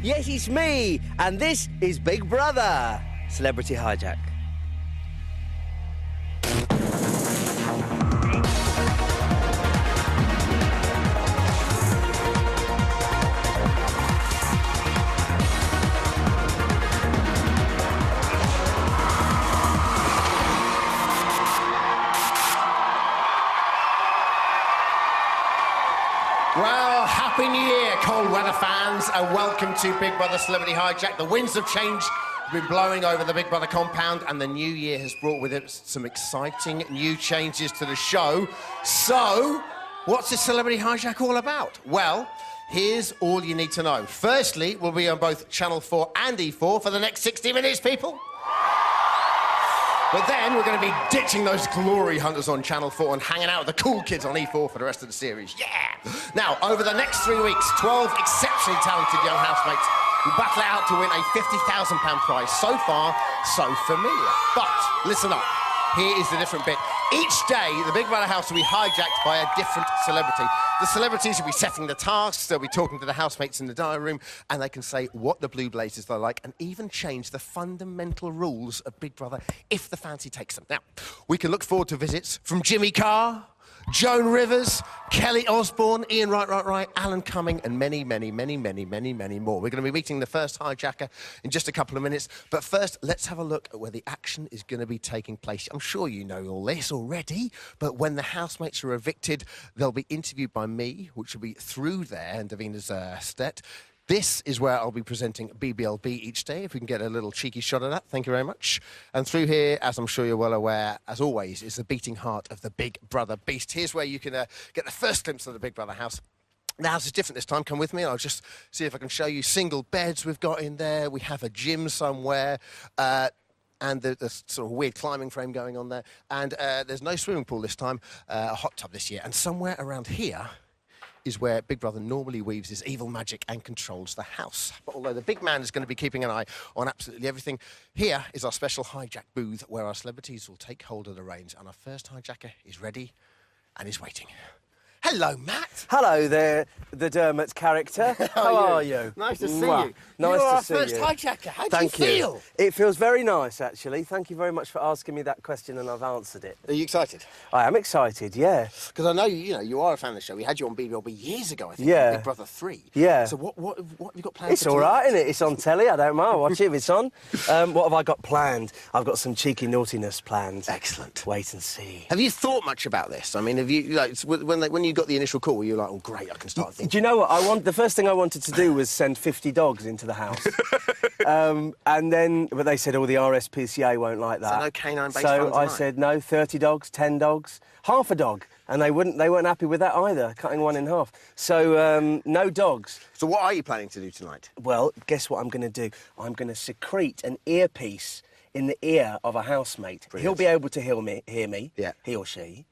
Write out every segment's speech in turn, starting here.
Yes, it's me, and this is Big Brother, Celebrity Hijack. Well, Happy New Year, cold weather fans, and welcome to Big Brother Celebrity Hijack. The winds of change have been blowing over the Big Brother compound, and the new year has brought with it some exciting new changes to the show. So, what's this Celebrity Hijack all about? Well, here's all you need to know. Firstly, we'll be on both Channel 4 and E4 for the next 60 minutes, people. But then we're going to be ditching those glory hunters on Channel 4 and hanging out with the cool kids on E4 for the rest of the series. Yeah! Now, over the next 3 weeks, 12 exceptionally talented young housemates will battle it out to win a £50,000 prize. So far, so familiar. But listen up. Here is the different bit. Each day, the Big Brother house will be hijacked by a different celebrity. The celebrities will be setting the tasks, they'll be talking to the housemates in the dining room, and they can say what the blue blazers they like and even change the fundamental rules of Big Brother if the fancy takes them. Now, we can look forward to visits from Jimmy Carr, Joan Rivers, Kelly Osbourne, Ian Right, Alan Cumming, and many more. We're going to be meeting the first hijacker in just a couple of minutes. But first, let's have a look at where the action is going to be taking place. I'm sure you know all this already, but when the housemates are evicted, they'll be interviewed by me, which will be through there, and Davina's Stett. This is where I'll be presenting BBLB each day, if we can get a little cheeky shot of that. Thank you very much. And through here, as I'm sure you're well aware, as always, is the beating heart of the Big Brother beast. Here's where you can get the first glimpse of the Big Brother house. The house is different this time. Come with me. I'll just see if I can show you single beds we've got in there. We have a gym somewhere. And the sort of weird climbing frame going on there. And there's no swimming pool this time, a hot tub this year. And somewhere around here is where Big Brother normally weaves his evil magic and controls the house. But although the big man is going to be keeping an eye on absolutely everything, here is our special hijack booth where our celebrities will take hold of the reins. And our first hijacker is ready and is waiting. Hello, Matt. Hello there, the Dermot character. How are you? Nice to see you. Nice to see you. You're our first hijacker. How do you feel? It feels very nice, actually. Thank you very much for asking me that question, and I've answered it. Are you excited? I am excited, yeah. Because I know, you are a fan of the show. We had you on BBLB years ago, I think, yeah. Big Brother 3. Yeah. So what have you got planned It's all right, isn't it? It's on telly. I don't mind. I'll watch it if it's on. What have I got planned? I've got some cheeky naughtiness planned. Excellent. Wait and see. Have you thought much about this? I mean, have you, like, when you got the initial call, you're like, oh, great, I can start thinking. Do you know what? The first thing I wanted to do was send 50 dogs into the house. But they said, oh, the RSPCA won't like that. So no canine-based So funds I said, no, 30 dogs, 10 dogs, half a dog. And they weren't happy with that either, cutting one in half. So, no dogs. So what are you planning to do tonight? Well, guess what I'm going to do? I'm going to secrete an earpiece in the ear of a housemate. Brilliant. He'll be able to hear me, yeah. He or she.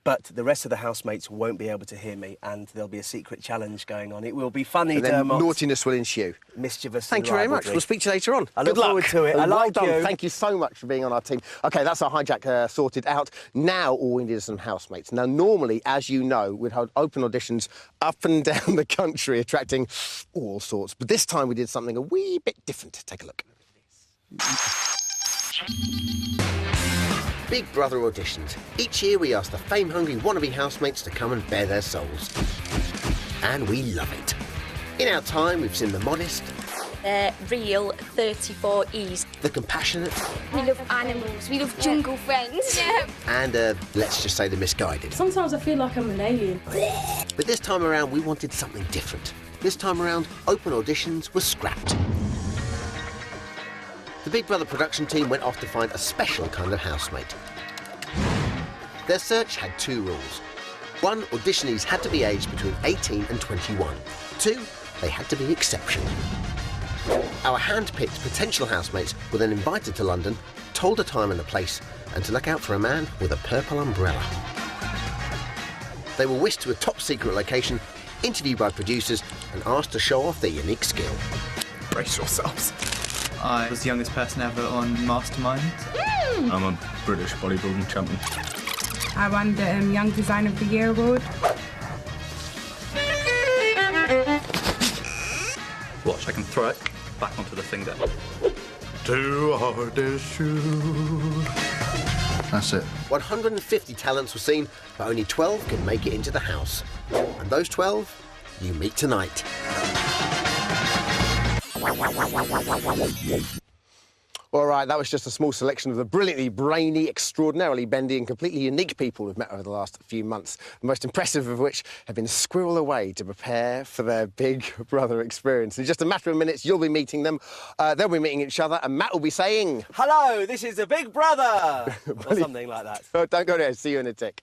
But the rest of the housemates won't be able to hear me, and there'll be a secret challenge going on. It will be funny, and then Dermot. Naughtiness will ensue. Mischievous. Thank you very much. We'll speak to you later on. I look Good luck. forward to it. I well like done. you. Thank you so much for being on our team. OK, that's our hijack sorted out. Now all we need is some housemates. Now, normally, as you know, we'd hold open auditions up and down the country, attracting all sorts. But this time we did something a wee bit different. Take a look. Big Brother auditions. Each year we ask the fame-hungry wannabe housemates to come and bare their souls. And we love it. In our time, we've seen the modest... The real 34Es. The compassionate... We love animals. We love jungle friends. Yeah. And, let's just say the misguided. Sometimes I feel like I'm an alien. But this time around, we wanted something different. This time around, open auditions were scrapped. The Big Brother production team went off to find a special kind of housemate. Their search had 2 rules. 1, auditionees had to be aged between 18 and 21. 2, they had to be exceptional. Our hand-picked potential housemates were then invited to London, told a time and a place, and to look out for a man with a purple umbrella. They were whisked to a top-secret location, interviewed by producers, and asked to show off their unique skill. Brace yourselves. I was the youngest person ever on Mastermind. I'm a British bodybuilding champion. I won the Young Design of the Year award. Watch. I can throw it back onto the finger. Do hardest shoot. That's it. 150 talents were seen, but only 12 could make it into the house. And those 12, you meet tonight. All right, that was just a small selection of the brilliantly brainy, extraordinarily bendy and completely unique people we've met over the last few months, the most impressive of which have been squirreled away to prepare for their Big Brother experience. In just a matter of minutes, you'll be meeting them, they'll be meeting each other, and Matt will be saying... Hello, this is the Big Brother! Or something like that. Oh, don't go there, see you in a tick.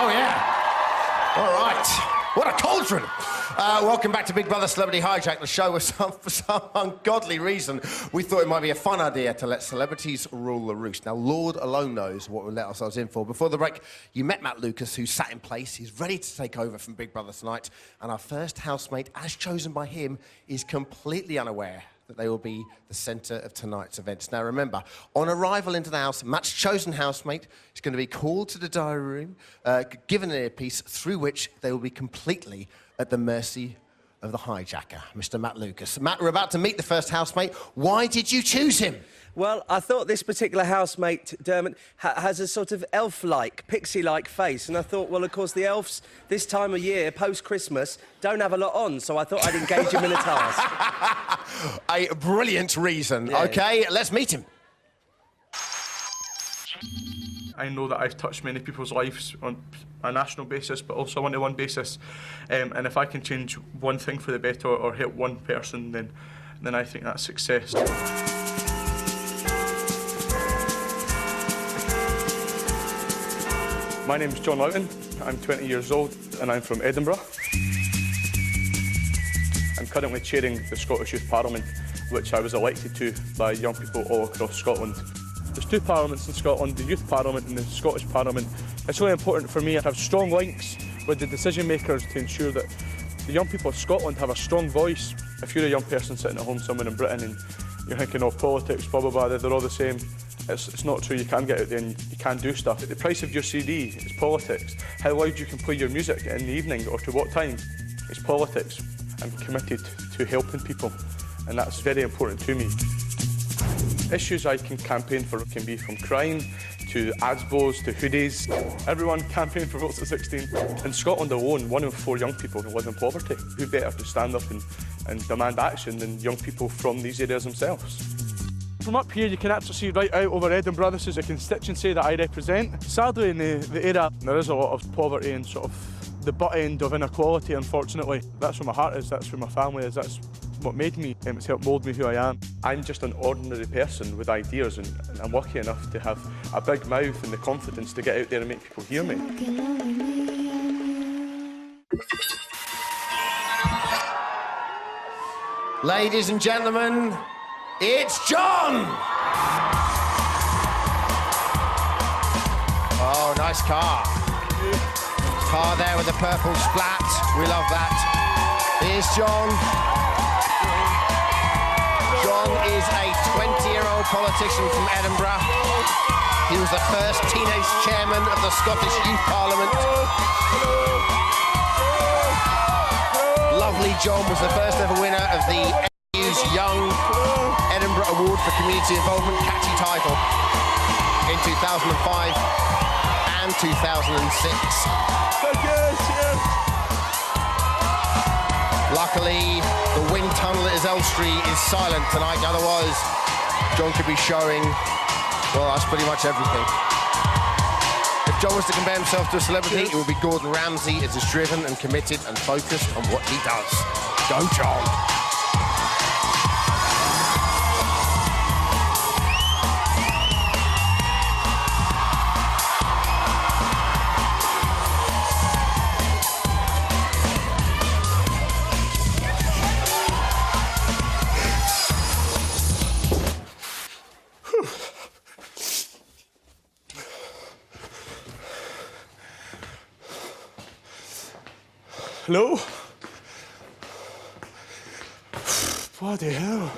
Oh, yeah. All right. What a cauldron. Welcome back to Big Brother Celebrity Hijack, the show where for some ungodly reason we thought it might be a fun idea to let celebrities rule the roost. Now, Lord alone knows what we let ourselves in for. Before the break, you met Matt Lucas, who sat in place. He's ready to take over from Big Brother tonight. And our first housemate, as chosen by him, is completely unaware that they will be the centre of tonight's events. Now, remember, on arrival into the house, Matt's chosen housemate is going to be called to the diary room, given an earpiece through which they will be completely at the mercy of the hijacker, Mr. Matt Lucas. Matt, we're about to meet the first housemate. Why did you choose him? Well, I thought this particular housemate, Dermot, has a sort of elf-like, pixie-like face, and I thought, well, of course, the elves, this time of year, post-Christmas, don't have a lot on, so I thought I'd engage him in a task. A brilliant reason. Yeah. OK, let's meet him. I know that I've touched many people's lives on a national basis, but also a one-to-one basis, and if I can change one thing for the better or help one person, then I think that's success. My name's John Loughton, I'm 20 years old and I'm from Edinburgh. I'm currently chairing the Scottish Youth Parliament, which I was elected to by young people all across Scotland. There's two parliaments in Scotland, the Youth Parliament and the Scottish Parliament. It's really important for me to have strong links with the decision makers to ensure that the young people of Scotland have a strong voice. If you're a young person sitting at home somewhere in Britain and you're thinking, oh, politics, blah, blah, blah, they're all the same, it's not true. You can get out there and you can do stuff. The price of your CD is politics. How loud you can play your music in the evening or to what time is politics. I'm committed to helping people, and that's very important to me. Issues I can campaign for can be from crime to ASBOs to hoodies. Everyone campaign for votes at 16. In Scotland alone, 1 in 4 young people who live in poverty. Who better to stand up and demand action than young people from these areas themselves? From up here, you can actually see right out over Edinburgh. This is a constituency that I represent. Sadly, in the area, there is a lot of poverty and sort of the butt end of inequality, unfortunately. That's where my heart is, that's where my family is, that's what made me, it's helped mould me who I am. I'm just an ordinary person with ideas, and I'm lucky enough to have a big mouth and the confidence to get out there and make people hear me. Ladies and gentlemen, it's John! Oh, nice car. Car there with the purple splat. We love that. Here's John. John is a 20-year-old politician from Edinburgh. He was the first teenage chairman of the Scottish Youth Parliament. Lovely John was the first ever winner of the EU's Young Edinburgh Award for Community Involvement, catchy title, in 2005 and 2006. Luckily, the wind tunnel at his Elstree is silent tonight, otherwise John could be showing, well, that's pretty much everything. If John was to compare himself to a celebrity, it would be Gordon Ramsay, as is driven and committed and focused on what he does. Go, John! Hello? Bloody hell.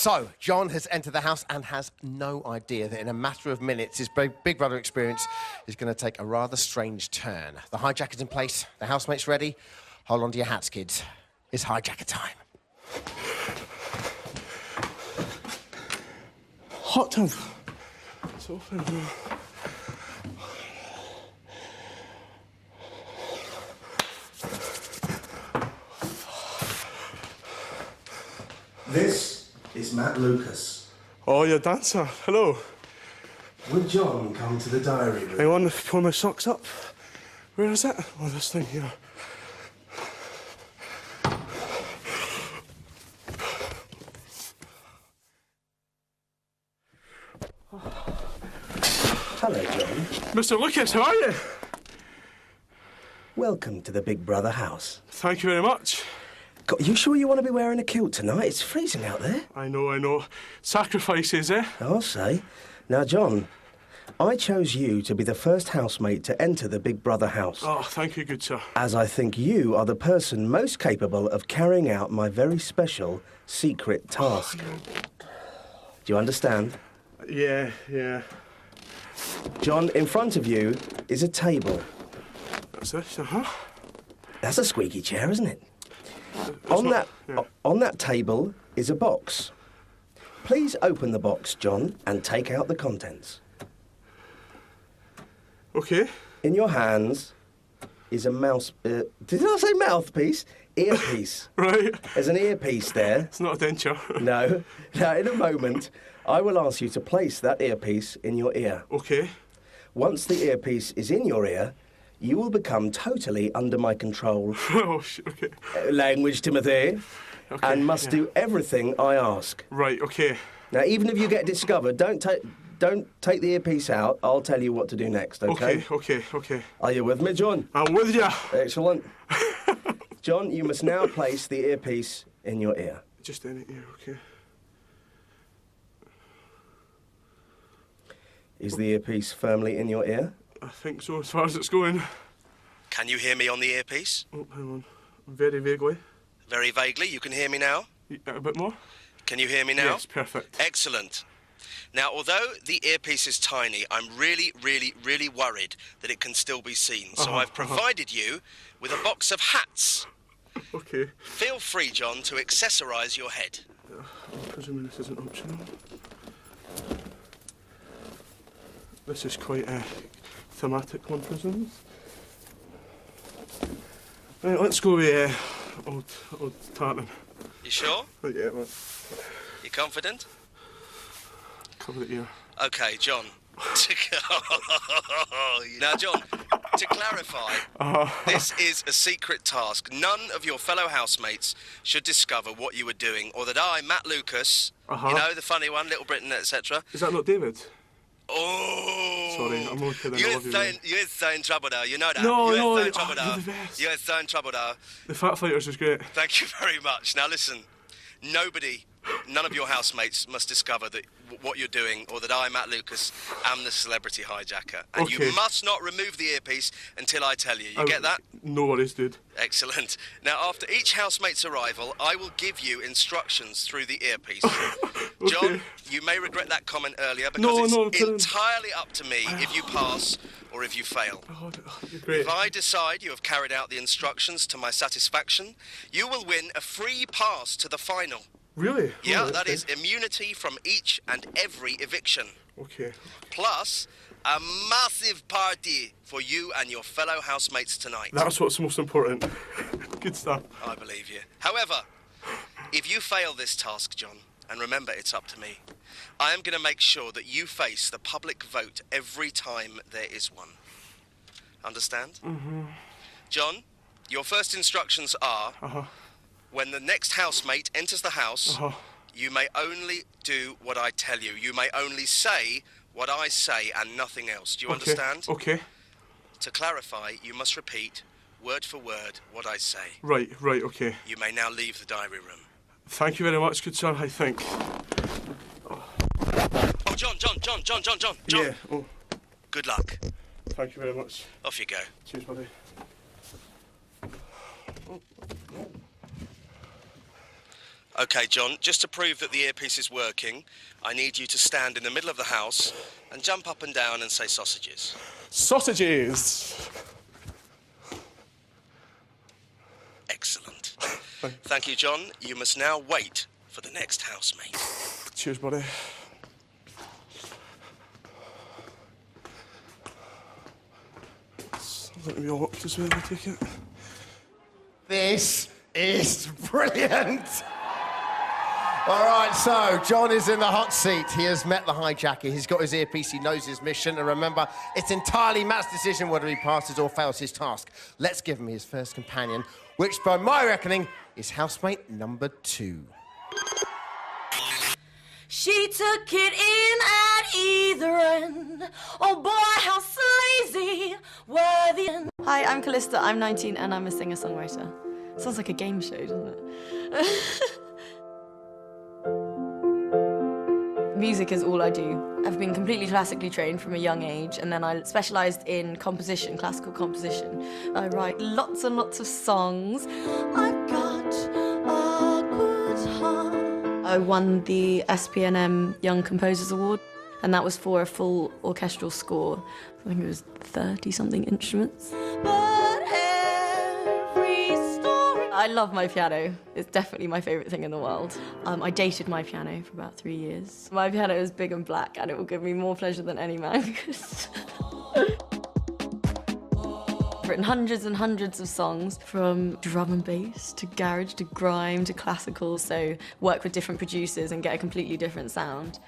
So, John has entered the house and has no idea that in a matter of minutes, his Big Brother experience is going to take a rather strange turn. The hijack is in place, the housemates ready. Hold on to your hats, kids. It's hijacker time. Hot tub. It's open. This is Matt Lucas. Oh, you're a dancer. Hello. Would John come to the diary room? Hang on, pull my socks up. Where is it? Oh, this thing here. Hello, John. Mr. Lucas, how are you? Welcome to the Big Brother house. Thank you very much. God, you sure you want to be wearing a kilt tonight? It's freezing out there. I know. Sacrifices, eh? I'll say. Now, John, I chose you to be the first housemate to enter the Big Brother house. Oh, thank you, good sir. As I think you are the person most capable of carrying out my very special secret task. Do you understand? Yeah. John, in front of you is a table. That's this, uh-huh. That's a squeaky chair, isn't it? Yeah. On that table is a box. Please open the box, John, and take out the contents. Okay. In your hands is a mouse... did I say mouthpiece? Earpiece. Right. There's an earpiece there. It's not a denture. No. Now, in a moment, I will ask you to place that earpiece in your ear. Okay. Once the earpiece is in your ear, you will become totally under my control. Oh, okay. Language, Timothy. Okay, and must do everything I ask. Right, okay. Now, even if you get discovered, don't take the earpiece out. I'll tell you what to do next, okay? Okay. Are you with me, John? I'm with you. Excellent. John, you must now place the earpiece in your ear. Just in it, yeah, okay. Is the earpiece firmly in your ear? I think so, as far as it's going. Can you hear me on the earpiece? Oh, hang on. Very vaguely. Very vaguely. You can hear me now? A bit more? Can you hear me now? Yes, perfect. Excellent. Now, although the earpiece is tiny, I'm really worried that it can still be seen. So I've provided you with a box of hats. Okay. Feel free, John, to accessorise your head. I'm presuming this isn't optional. This is quite a thematic one, presume. Right, let's go with old tartan. You sure? Oh, yeah, man. You confident? Cover the ear. OK, John. Now, John, to clarify, this is a secret task. None of your fellow housemates should discover what you were doing, or that I, Matt Lucas, you know, the funny one, Little Britain, etc. Is that not David? Oh! Sorry, I'm only kidding. You're so in trouble now, you know that? No, you're so in trouble now. you're the best. You're so in trouble now. The Fat Fighters is great. Thank you very much. Now listen, none of your housemates must discover that what you're doing, or that I, Matt Lucas, am the celebrity hijacker. And Okay. you must not remove the earpiece until I tell you. You get that? No worries, dude. Excellent. Now, after each housemate's arrival, I will give you instructions through the earpiece. Okay. John, you may regret that comment earlier because it's No, entirely up to me if you pass or if you fail. Oh, you're great. If I decide you have carried out the instructions to my satisfaction, you will win a free pass to the final. Really? Yeah, Oh, that okay. is immunity from each and every eviction. Okay. Plus, a massive party for you and your fellow housemates tonight. That's what's most important. Good stuff. I believe you. However, if you fail this task, John, and remember it's up to me, I am going to make sure that you face the public vote every time there is one. Understand? Mm-hmm. John, your first instructions are... When the next housemate enters the house, you may only do what I tell you. You may only say what I say and nothing else. Do you understand? Okay. To clarify, you must repeat, word for word, what I say. Right, okay. You may now leave the diary room. Thank you very much, good sir, I think. Oh, John. Yeah, oh. Good luck. Thank you very much. Off you go. Cheers, buddy. OK, John, just to prove that the earpiece is working, I need you to stand in the middle of the house and jump up and down and say sausages. Sausages! Excellent. Thank you, John. You must now wait for the next housemate. Cheers, buddy. Let me be locked as well, I take it. This is brilliant. All right, so John is in the hot seat. He has met the hijacker. He's got his earpiece. He knows his mission. And remember, it's entirely Matt's decision whether he passes or fails his task. Let's give him his first companion, which, by my reckoning, is housemate number 2. She took it in at either end. Oh boy, how sleazy were the end. Hi, I'm Callista. I'm 19 and I'm a singer-songwriter. Sounds like a game show, doesn't it? Music is all I do. I've been completely classically trained from a young age, and then I specialised in composition, classical composition. I write lots and lots of songs. I've got a good heart. I won the SPNM Young Composers Award, and that was for a full orchestral score. I think it was 30-something instruments. But every story... I love my piano. It's definitely my favourite thing in the world. I dated my piano for about 3 years. My piano is big and black, and it will give me more pleasure than any man could. I've written hundreds and hundreds of songs, from drum and bass to garage to grime to classical, so work with different producers and get a completely different sound.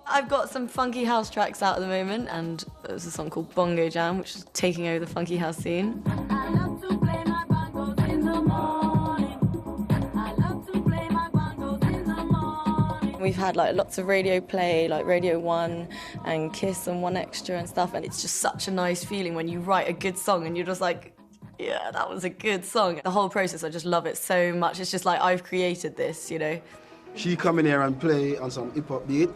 I've got some funky house tracks out at the moment, and there's a song called Bongo Jam, which is taking over the funky house scene. I love to play my bongos in the morning. I love to play my bongos in the morning. We've had like lots of radio play, like Radio 1 and Kiss and 1Extra and stuff, and it's just such a nice feeling when you write a good song and you're just like, yeah, that was a good song. The whole process, I just love it so much. It's just like, I've created this, you know. She come in here and play on some hip-hop beat,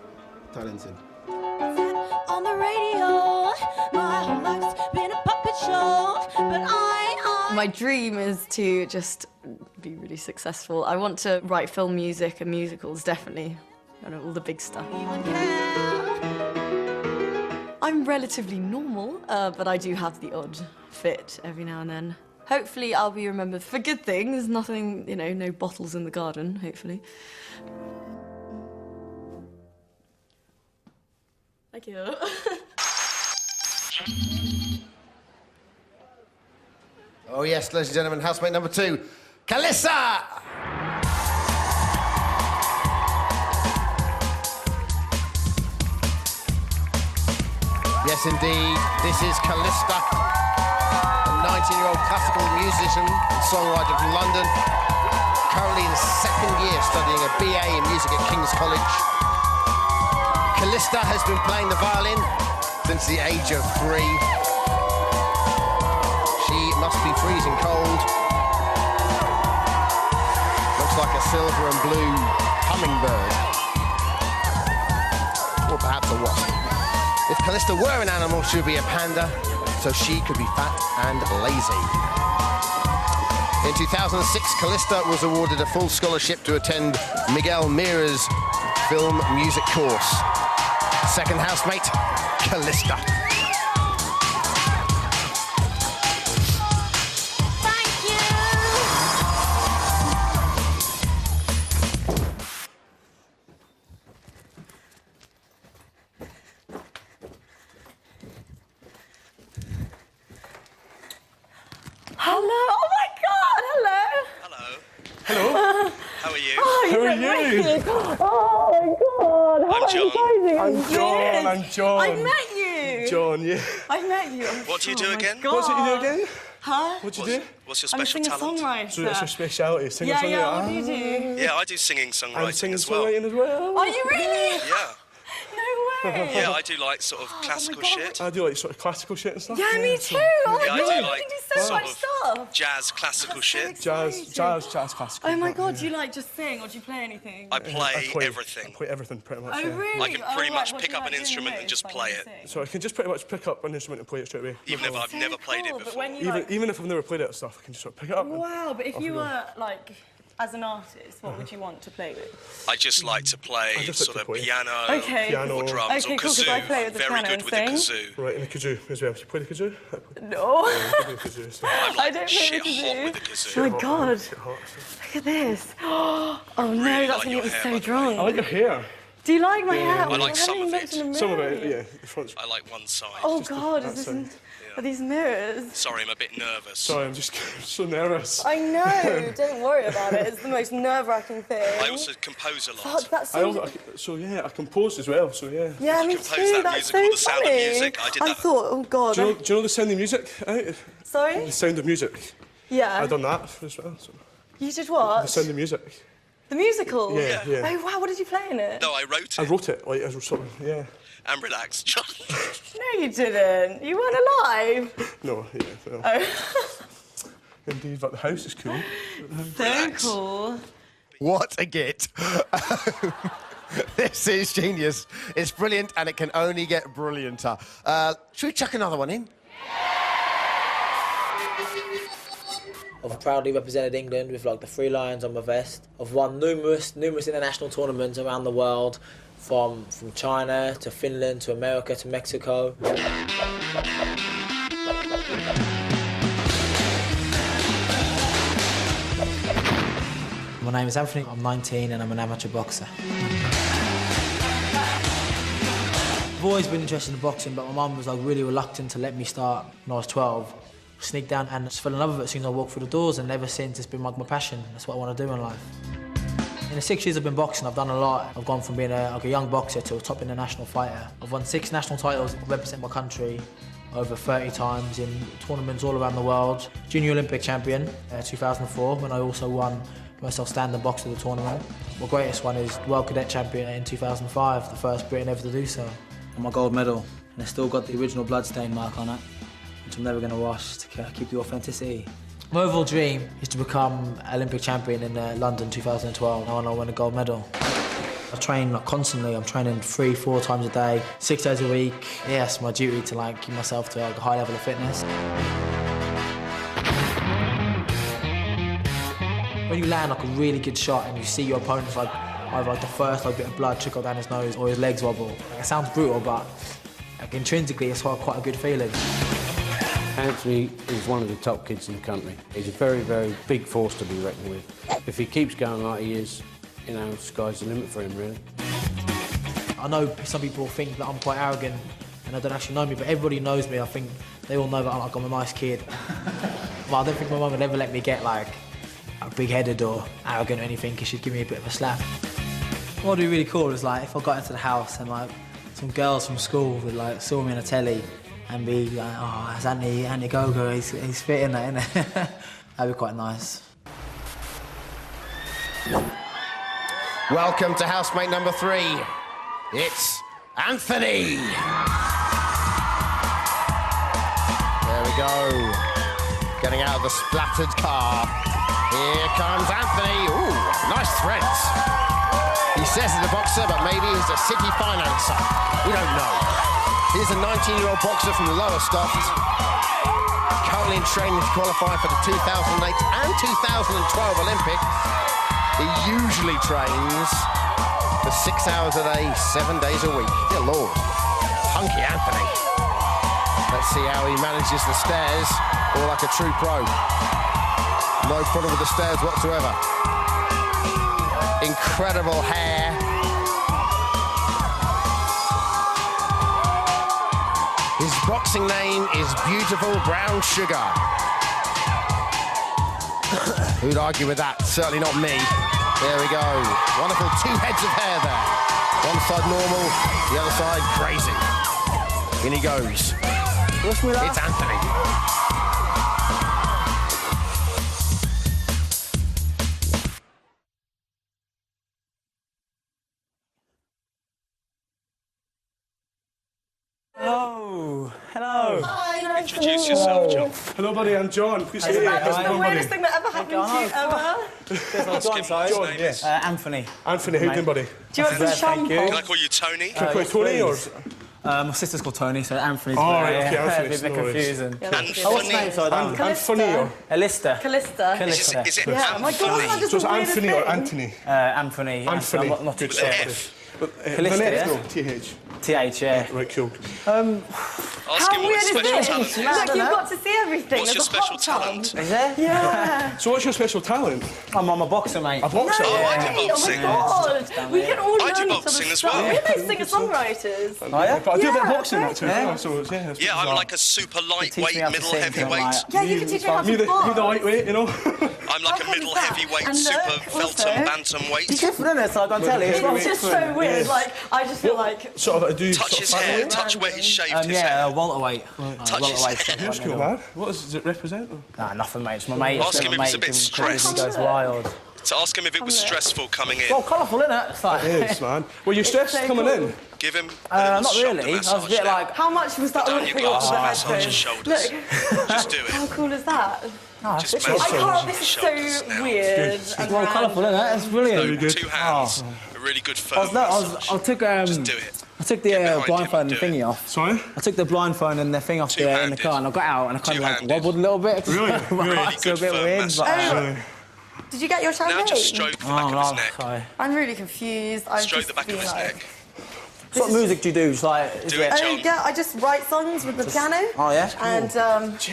talented. On the radio, my whole life's been a puppet show, but My dream is to just be really successful. I want to write film music and musicals, definitely. I know, all the big stuff. I'm relatively normal, but I do have the odd fit every now and then. Hopefully I'll be remembered for good things, nothing, you know, no bottles in the garden, hopefully. Thank you. Oh yes, ladies and gentlemen, housemate number 2, Callista! Yes, indeed, this is Callista, a 19-year-old classical musician and songwriter from London, currently in second year studying a BA in music at King's College. Callista has been playing the violin since the age of 3. She must be freezing cold. Looks like a silver and blue hummingbird. Or perhaps a wasp. If Callista were an animal, she would be a panda, so she could be fat and lazy. In 2006, Callista was awarded a full scholarship to attend Miguel Mira's film music course. Second housemate, Callista. I'm John. I met you. John, yeah. I met you. What do you do again? What's it you do again? Huh? What do you do? What's your special talent? I'm a singer-songwriter. So that's your speciality, singer-songwriter? Yeah, what do you do? Yeah, I do singing, songwriting as well. Singing, songwriting as well. Are you really? Yeah. No way. Yeah, I do like sort of classical shit. I do like sort of classical shit and stuff. Yeah, me too. Oh my Yeah, I God, do you like can do so much stuff. Jazz, classical shit. Jazz, classical. Oh my God, do you like just sing or do you play anything? I play everything. I play everything pretty much. Oh yeah. really? I can pretty much what pick do you up an like doing instrument most, and just like, play when it. you sing? So I can just pretty much pick up an instrument and play it straight away. Even if I've never played it But before. when you Even if I've never played it and stuff, I can just sort of pick it up. Wow, but if you were like as an artist, what would you want to play with? I just like to play sort of piano, piano, or drums, or cool, kazoo. I play with the Very piano good and with the sing. kazoo. Right, and the kazoo as well. Do you play the kazoo? No. I'm I don't play the hot with kazoo. the kazoo. Oh my God. Look at this. Oh no, Really that's like gonna your get me hair, so by the way. drunk. I like your hair. Do you like my hair? I like some of it. Some of it, yeah. The front's... I like one side. Oh God, are these mirrors? Sorry, I'm a bit nervous. Sorry, I'm just so nervous. I know, don't worry about it. It's the most nerve-wracking thing. I also compose a lot. Fuck, that's so... I compose as well, so yeah. Yeah, me composed too, that that's music so called The Sound of funny. Music. I did that. thought, oh God. Do you know the Sound of Music? Sorry? The Sound of Music. Yeah. I done that as well. So. You did what? The Sound of Music. The musical? Yeah. Oh wow, what did you play in it? No, I wrote it. I wrote it, like, as sort of, yeah. And relaxed. No, you didn't. You weren't alive. No, yeah. No. Oh. Indeed, but the house is cool. So cool. What a git. This is genius. It's brilliant, and it can only get brillianter. Should we chuck another one in? I've proudly represented England with like the 3 lions on my vest. I've won numerous international tournaments around the world, from China to Finland to America to Mexico. My name is Anthony, I'm 19 and I'm an amateur boxer. I've always been interested in boxing, but my mum was like really reluctant to let me start when I was 12. Sneaked down and just fell in love with it as soon as I walked through the doors, and ever since it's been like my passion. That's what I want to do in life. In the 6 years I've been boxing, I've done a lot. I've gone from being a young boxer to a top international fighter. I've won 6 national titles, represent my country over 30 times in tournaments all around the world. Junior Olympic champion, 2004, when I also won most outstanding boxer of the tournament. My greatest one is World Cadet Champion in 2005, the first Briton ever to do so. And my gold medal, and it's still got the original bloodstain mark on it, which I'm never going to wash to keep the authenticity. My overall dream is to become Olympic champion in London 2012, when I win a gold medal. I train like constantly. I'm training 3-4 times a day, 6 days a week. Yeah, it's my duty to like keep myself to like, a high level of fitness. When you land like a really good shot and you see your opponent's like either like the first like bit of blood trickle down his nose or his legs wobble, like, it sounds brutal, but like, intrinsically it's quite a good feeling. Anthony is one of the top kids in the country. He's a very, very big force to be reckoned with. If he keeps going like he is, you know, sky's the limit for him, really. I know some people think that I'm quite arrogant and they don't actually know me, but everybody knows me. I think they all know that I'm a nice kid. But I don't think my mum would ever let me get like big-headed or arrogant or anything, because she'd give me a bit of a slap. What would be really cool is like if I got into the house and like some girls from school would like saw me on a telly and be like, oh, it's Anthony Gogo, he's fitting that, innit? That'd be quite nice. Welcome to housemate number 3. It's Anthony. There we go. Getting out of the splattered car. Here comes Anthony. Ooh, nice threads. He says he's a boxer, but maybe he's a city financer. We don't know. He's a 19-year-old boxer from the Lowestoft. Currently in training to qualify for the 2008 and 2012 Olympics. He usually trains for 6 hours a day, 7 days a week. Dear Lord. Hunky Anthony. Let's see how he manages the stairs, all like a true pro. No problem with the stairs whatsoever. Incredible hair. His boxing name is Beautiful Brown Sugar. Who'd argue with that? Certainly not me. There we go. Wonderful 2 heads of hair there. One side normal, the other side crazy. In he goes. It's Anthony. Hello. Hello. Hi, nice Introduce yourself, John. Hello, buddy, I'm John. Please Isn't meet you. that just the Hello, weirdest buddy. thing that ever happened to you ever? John, yes. Anthony. Anthony, how you doing, buddy? Do you want some Thank you. shampoo? Can I call you Tony? Can I call you Tony or... My sister's called Tony, so Anthony's Anthony. a bit confusing. What's name? Anthony or... Alista. Callista. Is it Yeah, my God, isn't that just So it's the weirdest Anthony or thing? Anthony? Anthony. Anthony. I'm not too With sure. an F. Callista, yeah? No, TH. TH, yeah. Right, cool. Ask him what his special talent is. Look, you've got to see everything. What's your There's a hot special tub. talent? Is there? Yeah. So what's your special talent? I'm a boxer, mate. A boxer? Oh, I do Oh boxing. my God. We can all I do learn boxing as stuff. well. We're both singer-songwriters. Oh, yeah? But I do a bit of Yeah, boxing that too. yeah. So, yeah, it's Yeah, I'm bizarre. like a super lightweight, me how to middle sing, heavyweight. Yeah, you can teach me how Me to the box. lightweight, you know? I'm like a How middle cool is that? heavyweight, And super look, also- Feltham bantamweight. It's different, isn't it? It's like on telly. It's just so weird. Like, I just feel like... Sort of, I do Touch sort his of hair, lightweight. touch where he's shaved his hair. Yeah, welterweight. Touch his hair. That's cool, man. What does it represent? Nah, nothing, mate. It's my mate. Ask him if my it's a mate bit can- stressed. He goes wild. So ask him if it was stressful coming in. Well, colourful, isn't it? It's like... It is, man. Were you stressed so coming cool. in? Give him a little not shoulder really. I was a massage bit now. like... How much was that Put down your looking off glasses the and massage headphones? his shoulders. Look, Just do how it. cool is that? Just it's I massage can't, his this is shoulders so now. weird. and Well, colourful, random. isn't it? It's brilliant. good. Two hands, a really good firm I massage. took Just do it. I took Get the behind blind him phone and and do thingy it. off. Sorry? I took the blind phone and the thing off in the Two-handed. car, and I got out and I kind of like Two-handed. wobbled a little bit. Really? My Really eyes were a good bit firm weird, but... massage. Did you get your champagne? Now just stroke the back of his neck. sorry. I'm really confused. I've Stroke just the back of been his like... neck. What music do you do? Just like... is Do it, Oh, John. yeah, I just write songs with the piano. Oh, yeah? And,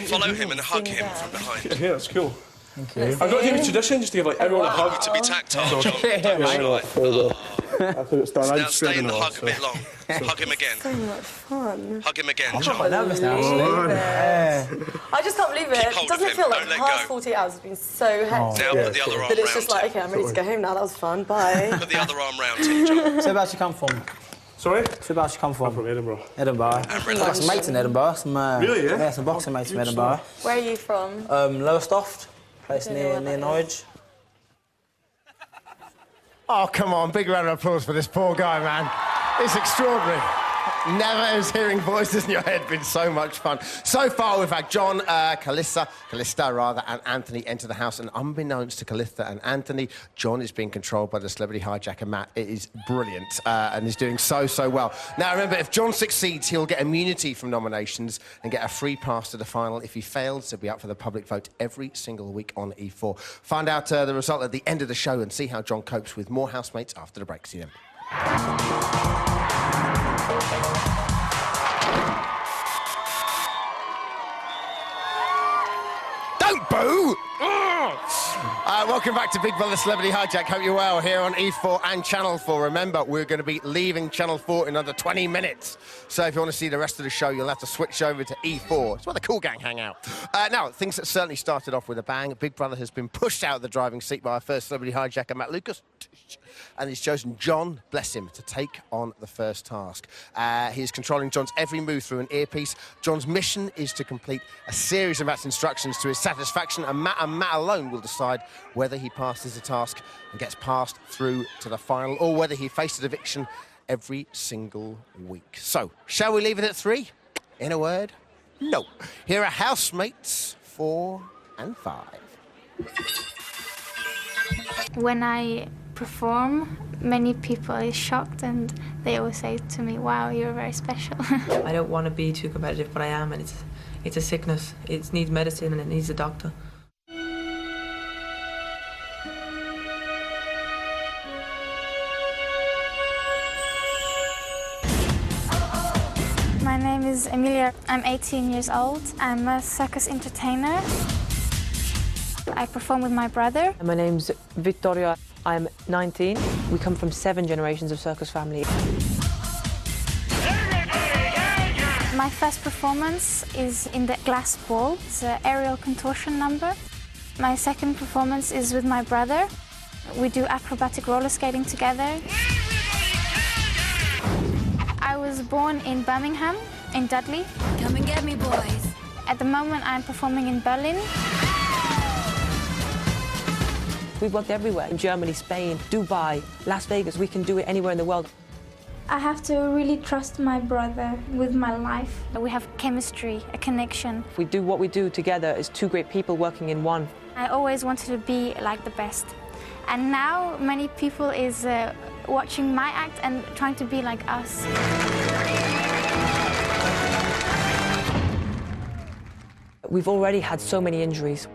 Follow him and hug him from behind. Yeah, that's cool. Thank you. I've got to do a tradition just to give like everyone a hug. To be tactile, John. Yeah, Don't be mate. shy. After it's done, Now I'm stay in the hug a so. bit long. Hug him again. so much fun. Hug him again, I'm John. quite nervous now, Believe actually. it. Yeah. I just can't believe it. Keep It hold doesn't of feel him, like don't the let past go. 48 hours has been so hectic. Now put the other arm That it's just round like, okay, I'm ready to go home now. That was fun. Bye. Put the other arm round him, John. So whereabouts you come from? Sorry? So whereabouts you come from? From Edinburgh. Edinburgh. I've got some mates in Edinburgh. Some, Really, yeah? Yeah, some boxing mates from Edinburgh. Where are you from? Lowestoft, place Don't know near where that Norwich. Oh, come on. Big round of applause for this poor guy, man. It's extraordinary. Never has hearing voices in your head been so much fun. So far, we've had John, Callista, and Anthony enter the house. And unbeknownst to Callista and Anthony, John is being controlled by the celebrity hijacker, Matt. It is brilliant and is doing so well. Now, remember, if John succeeds, he'll get immunity from nominations and get a free pass to the final. If he fails, he'll be up for the public vote every single week on E4. Find out the result at the end of the show and see how John copes with more housemates after the break. See them. Don't boo! Welcome back to Big Brother Celebrity Hijack. Hope you're well here on E4 and Channel 4. Remember, we're going to be leaving Channel 4 in under 20 minutes. So if you want to see the rest of the show, you'll have to switch over to E4. It's where the cool gang hang out. Now, things that certainly started off with a bang. Big Brother has been pushed out of the driving seat by our first celebrity hijacker, Matt Lucas. And he's chosen John, bless him, to take on the first task. He's controlling John's every move through an earpiece. John's mission is to complete a series of Matt's instructions to his satisfaction, and Matt alone will decide whether he passes the task and gets passed through to the final, or whether he faces eviction every single week. So, shall we leave it at 3? In a word, no. Here are housemates 4 and 5. When I perform, many people are shocked and they always say to me, wow, you're very special. I don't want to be too competitive, but I am, and it's a sickness. It needs medicine and it needs a doctor. My name is Emilia. I'm 18 years old. I'm a circus entertainer. I perform with my brother. My name's Victoria. I'm 19. We come from 7 generations of circus family. My first performance is in the glass ball. It's an aerial contortion number. My second performance is with my brother. We do acrobatic roller skating together. I was born in Birmingham, in Dudley. Come and get me, boys. At the moment, I'm performing in Berlin. We've worked everywhere, in Germany, Spain, Dubai, Las Vegas. We can do it anywhere in the world. I have to really trust my brother with my life. We have chemistry, a connection. If we do what we do together as 2 great people working in one. I always wanted to be like the best. And now many people is watching my act and trying to be like us. We've already had so many injuries.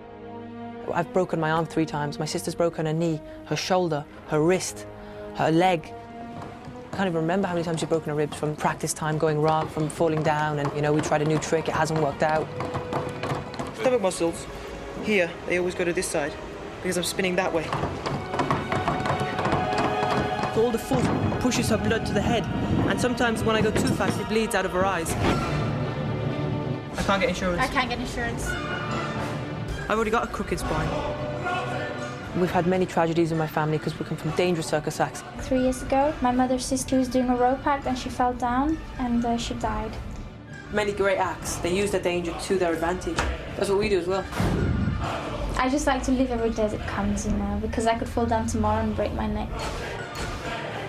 I've broken my arm 3 times. My sister's broken her knee, her shoulder, her wrist, her leg. I can't even remember how many times she's broken her ribs from practice time going wrong, from falling down, and, you know, we tried a new trick, it hasn't worked out. Stomach muscles, here, they always go to this side, because I'm spinning that way. So all the force pushes her blood to the head, and sometimes when I go too fast, it bleeds out of her eyes. I can't get insurance. I can't get insurance. I've already got a crooked spine. We've had many tragedies in my family because we come from dangerous circus acts. 3 years ago, my mother's sister was doing a rope act and she fell down and she died. Many great acts, they use their danger to their advantage. That's what we do as well. I just like to live every day as it comes, you know, because I could fall down tomorrow and break my neck.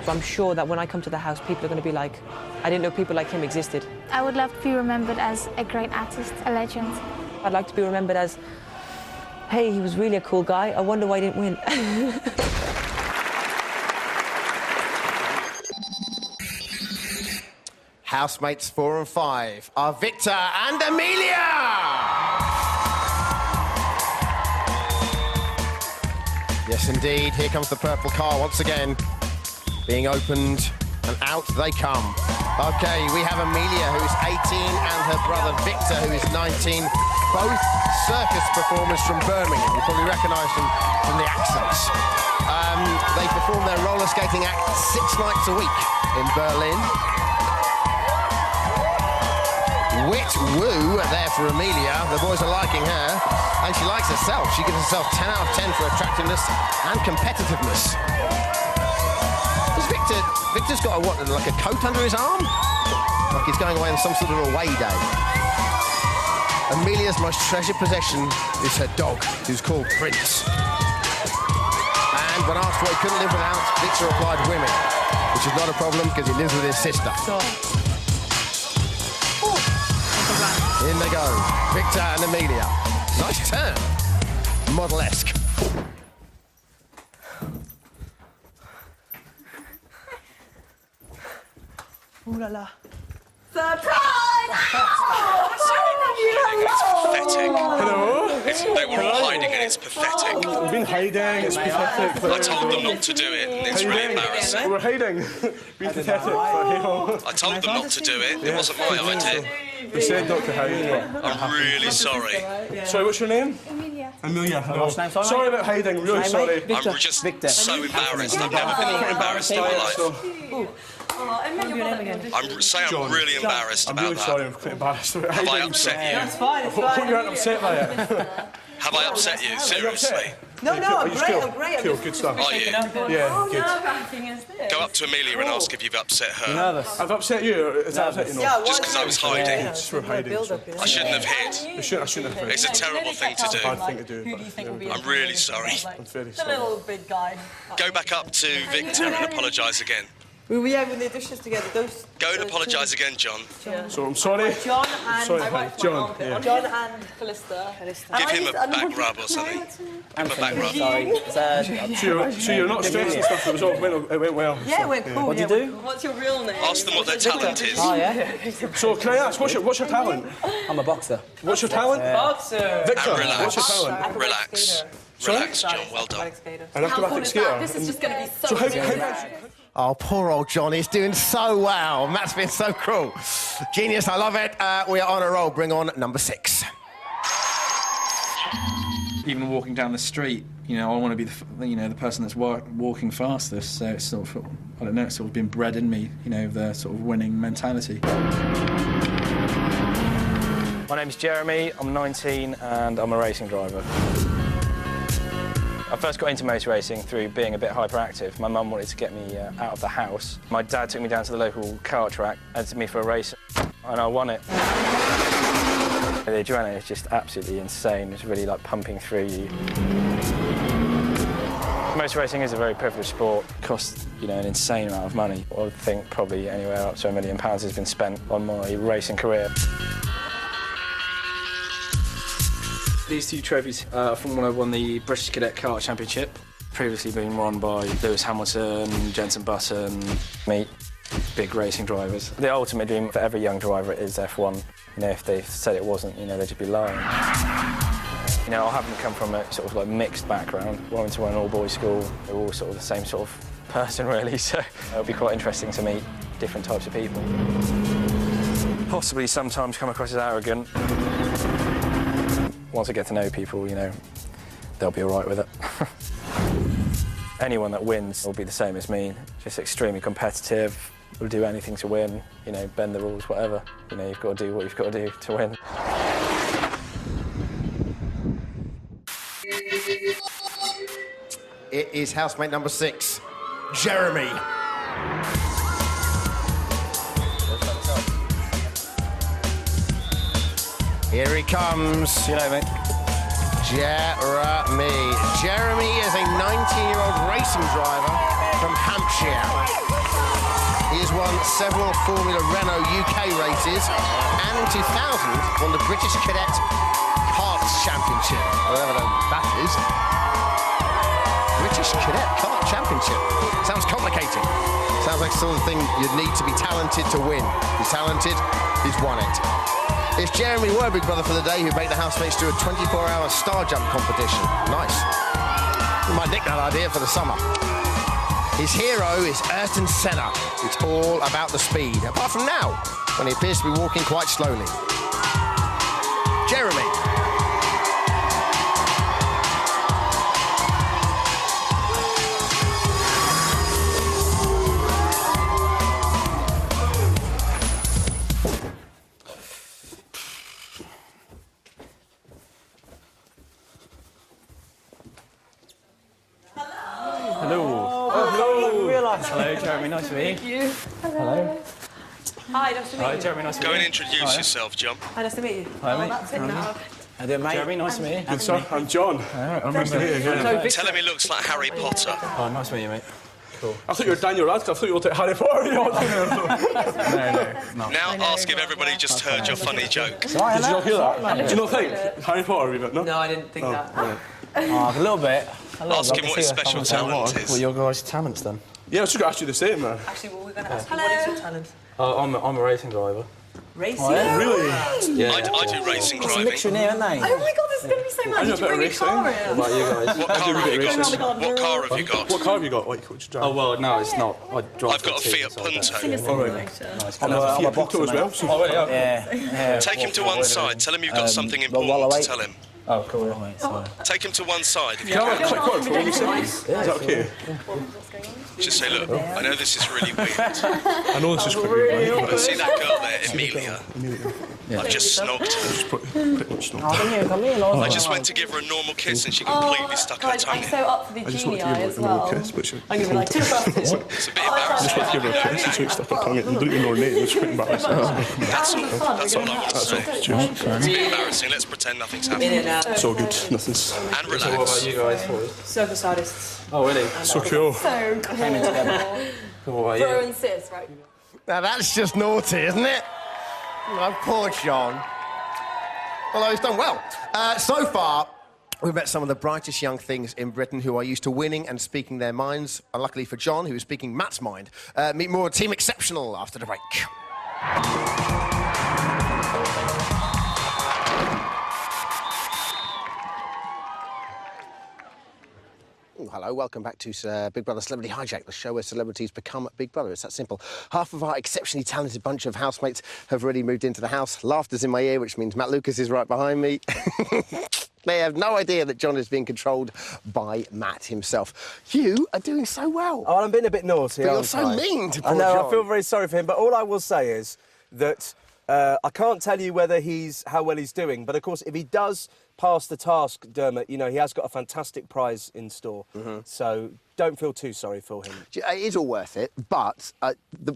So I'm sure that when I come to the house, people are going to be like, I didn't know people like him existed. I would love to be remembered as a great artist, a legend. I'd like to be remembered as, hey, he was really a cool guy. I wonder why he didn't win. Housemates 4 and 5 are Victor and Amelia! Yes, indeed. Here comes the purple car once again. Being opened, and out they come. OK, we have Amelia, who's 18, and her brother Victor, who is 19. Both circus performers from Birmingham. You probably recognise them from the accents. They perform their roller skating act 6 nights a week in Berlin. Wit woo there for Amelia. The boys are liking her, and she likes herself. She gives herself 10 out of 10 for attractiveness and competitiveness. Victor's got like a coat under his arm? Like he's going away on some sort of away day. Amelia's most treasured possession is her dog, who's called Prince. And when asked what he couldn't live without, Victor replied women, which is not a problem because he lives with his sister. In they go, Victor and Amelia. Nice turn. Model-esque. Ooh la la. It's pathetic. Hello? They were all hiding and it's pathetic. We've been hiding, it's pathetic. I told them not to do it and it's really embarrassing. We're hiding. Being pathetic. I told them not to do it. It wasn't my idea. We said not to hide. I'm really sorry. Sorry, what's your name? Amelia. Amelia. No. Sorry about hiding, really sorry. I'm just so embarrassed. I've never been more embarrassed in my life. I'm really embarrassed about I'm really that. sorry, I'm quite embarrassed about Have I hiding. upset you? It's fine, it's I hope fine. you aren't upset by it. Have I upset you? Seriously? No, I'm great. Cool, good stuff. Are you? Yeah, good. Go up to Amelia and ask if you've upset her. I've upset you? Is that upset you? No. Just because I was hiding. Just for hiding. I shouldn't have hid. I shouldn't have. It's a terrible thing to do. Hard thing to do. I'm really sorry. I'm very The sorry. little big guy. Go back up to Victor and apologise again. We have when the dishes together. Those. Go and apologise again, John. So I'm sorry. John and Sorry, John. Yeah. John and Callista. Give him a back rub or something. Give him a back rub. So you're not stressed and stuff. It went well. Yeah, it went cool. What do you do? What's your real name? Ask them what their talent is. Oh, yeah? So can I ask, what's your talent? I'm a boxer. What's your talent? Boxer. Victor, And relax. what's your talent? Relax. Relax, John. Well done. An acrobatic skater. This is just going to be So so how Oh, poor old John. He's doing so well. Matt's been so cruel. Genius, I love it. We are on a roll. Bring on number 6. Even walking down the street, you know, I want to be the person that's walking fastest. So it's sort of, I don't know, it's sort of been bred in me, you know, the sort of winning mentality. My name's Jeremy, I'm 19 and I'm a racing driver. I first got into motor racing through being a bit hyperactive. My mum wanted to get me out of the house. My dad took me down to the local kart track, entered me for a race, and I won it. The adrenaline is just absolutely insane. It's really like pumping through you. Motor racing is a very privileged sport. It costs, you know, an insane amount of money. I would think probably anywhere up to £1 million has been spent on my racing career. These 2 trophies are from when I won the British Cadet Kart Championship. Previously been won by Lewis Hamilton, Jenson Button, me. big racing drivers. The ultimate dream for every young driver is F1. You know, if they said it wasn't, you know, they'd just be lying. You know, I happen to come from a sort of like mixed background. I went to an all-boys school. They're all sort of the same sort of person, really, so it'll be quite interesting to meet different types of people. Possibly sometimes come across as arrogant. Once I get to know people, you know, they'll be all right with it. Anyone that wins will be the same as me, just extremely competitive, will do anything to win, you know, bend the rules, whatever. You know, you've got to do what you've got to do to win. It is housemate number 6, Jeremy. Here he comes. See you later, mate. Jeremy. Jeremy is a 19-year-old racing driver from Hampshire. He has won several Formula Renault UK races and in 2000 won the British Cadet Karts Championship, whatever that is. British Cadet Kart Championship. Sounds complicated. Sounds like the sort of thing you'd need to be talented to win. He's talented, he's won it. If Jeremy were Big Brother for the day, he'd make the housemates do a 24-hour star jump competition. Nice. We might nick that idea for the summer. His hero is Ayrton Senna. It's all about the speed, apart from now, when he appears to be walking quite slowly. Jeremy. Hello, Jeremy, nice to meet you. Hello. Hi, nice to meet you. Hi, Jeremy, nice to meet you. Go and introduce yourself, John. Hi, nice to meet you. Hi, mate. That's it now. How do you, mate? Jeremy, nice to meet you. Good, sir. I'm John. I remember you. Tell him he looks like Harry Potter. Oh, nice to meet you, mate. Cool. I thought you were Daniel Radcliffe. I thought you were Harry Potter. No. Now ask if everybody just heard your funny joke. Did you not hear that? Do you not think Harry Potter? No? No, I didn't think that. Oh, a little bit. Ask him what his special talent is. What are your guys' talents then? Yeah, I was just going to ask you the same, man. Actually, what we're going to ask you, what is your talent? I'm a racing driver. Racing? Oh, yeah? Really? Yeah. I do racing It's a driving. mixture in here, isn't they? Oh my god, this is going to be so much. I do a Did bit you of bring your racing. car What in? about you guys? What car have you got? What car have you got? What car have you got? What could you drive? Oh, well, no, it's not. I drive I've got a Fiat Punto. I'm a boxer as well. So. Oh, really? Yeah. Take him to one side. Tell him you've got something important to tell him. Oh, cool. Mate, Take him to one side. If you Can I can. click on for 1 second? Is that okay? Just say, look, I know this is really weird. I know this is quite weird. But see that girl there, Emilia? I've just snogged her. Pretty much snogged. I just went to give her a normal kiss and she completely stuck her Guys, tongue I'm in. so up for the I just want genie to give eye her as a normal well. kiss, but she... I'm going to be like, 2 buses. It's a bit I just embarrassing. want to give her a kiss and she stuck her tongue in and didn't even know her name. It's quite embarrassing. That's all I want to say. Cheers. It's a bit embarrassing. Let's pretend nothing's happening. It's all good. Nothing's... And So what about relax. you guys? Circus artists. Oh, really? So cool. So Came in together. Cool, what Bro about you? and sis, right? Now that's just naughty, isn't it? Oh, poor John. Although he's done well. So far, we've met some of the brightest young things in Britain who are used to winning and speaking their minds. Unluckily for John, who is speaking Matt's mind. Meet more Team Exceptional after the break. Oh, hello, welcome back to Big Brother Celebrity Hijack, the show where celebrities become Big Brother. It's that simple. Half of our exceptionally talented bunch of housemates have already moved into the house. Laughter's in my ear, which means Matt Lucas is right behind me. They have no idea that John is being controlled by Matt himself. You are doing so well. Oh, I'm being a bit naughty, But you're aren't so I? mean to I poor know, John. I feel very sorry for him, but all I will say is that I can't tell you whether how well he's doing, but of course, if he does pass the task, Dermot, you know, he has got a fantastic prize in store. So don't feel too sorry for him. It is all worth it, but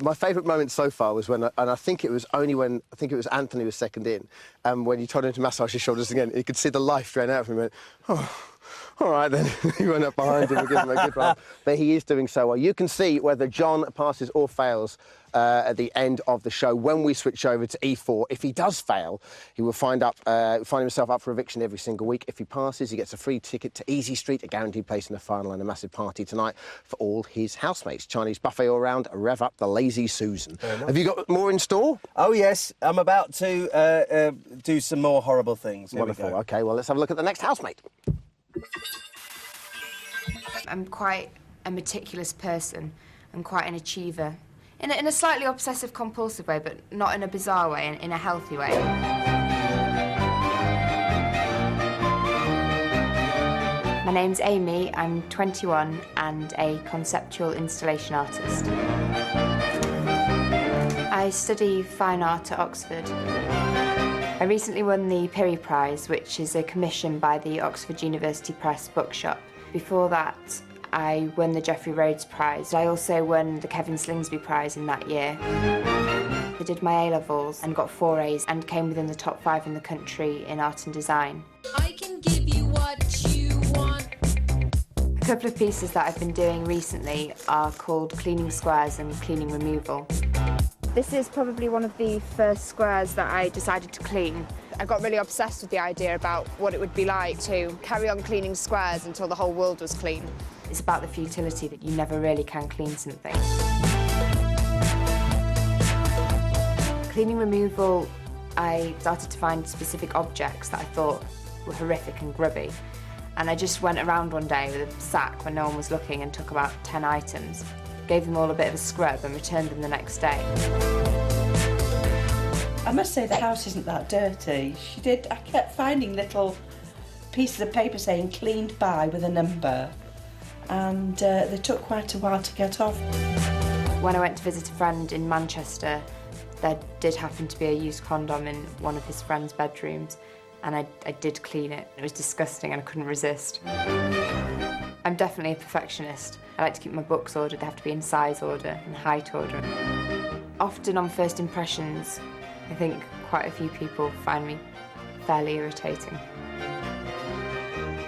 my favourite moment so far was when, and I think it was only when, I think it was Anthony was second in, and when you told him to massage his shoulders again, you could see the life drain out of him and went, oh. All right, then. He went up behind him and gave him a good run. But he is doing so well. You can see whether John passes or fails at the end of the show when we switch over to E4. If he does fail, he will find himself up for eviction every single week. If he passes, he gets a free ticket to Easy Street, a guaranteed place in the final, and a massive party tonight for all his housemates. Chinese buffet all round, rev up the Lazy Susan. Have you got more in store? Oh, yes. I'm about to do some more horrible things. Here Wonderful. OK, well, let's have a look at the next housemate. I'm quite a meticulous person. I'm quite an achiever. In a slightly obsessive-compulsive way, but not in a bizarre way, in a healthy way. My name's Amy, I'm 21 and a conceptual installation artist. I study fine art at Oxford. I recently won the Piri Prize, which is a commission by the Oxford University Press bookshop. Before that, I won the Geoffrey Rhodes Prize. I also won the Kevin Slingsby Prize in that year. I did my A-levels and got 4 A's and came within the top 5 in the country in art and design. I can give you what you want. A couple of pieces that I've been doing recently are called cleaning squares and cleaning removal. This is probably one of the first squares that I decided to clean. I got really obsessed with the idea about what it would be like to carry on cleaning squares until the whole world was clean. It's about the futility that you never really can clean something. Cleaning removal, I started to find specific objects that I thought were horrific and grubby. And I just went around one day with a sack when no one was looking and took about 10 items, gave them all a bit of a scrub and returned them the next day. I must say the house isn't that dirty. I kept finding little pieces of paper saying cleaned by with a number, and they took quite a while to get off. When I went to visit a friend in Manchester, there did happen to be a used condom in one of his friend's bedrooms, and I did clean it. It was disgusting and I couldn't resist. I'm definitely a perfectionist. I like to keep my books ordered. They have to be in size order and height order. Often on first impressions, I think quite a few people find me fairly irritating.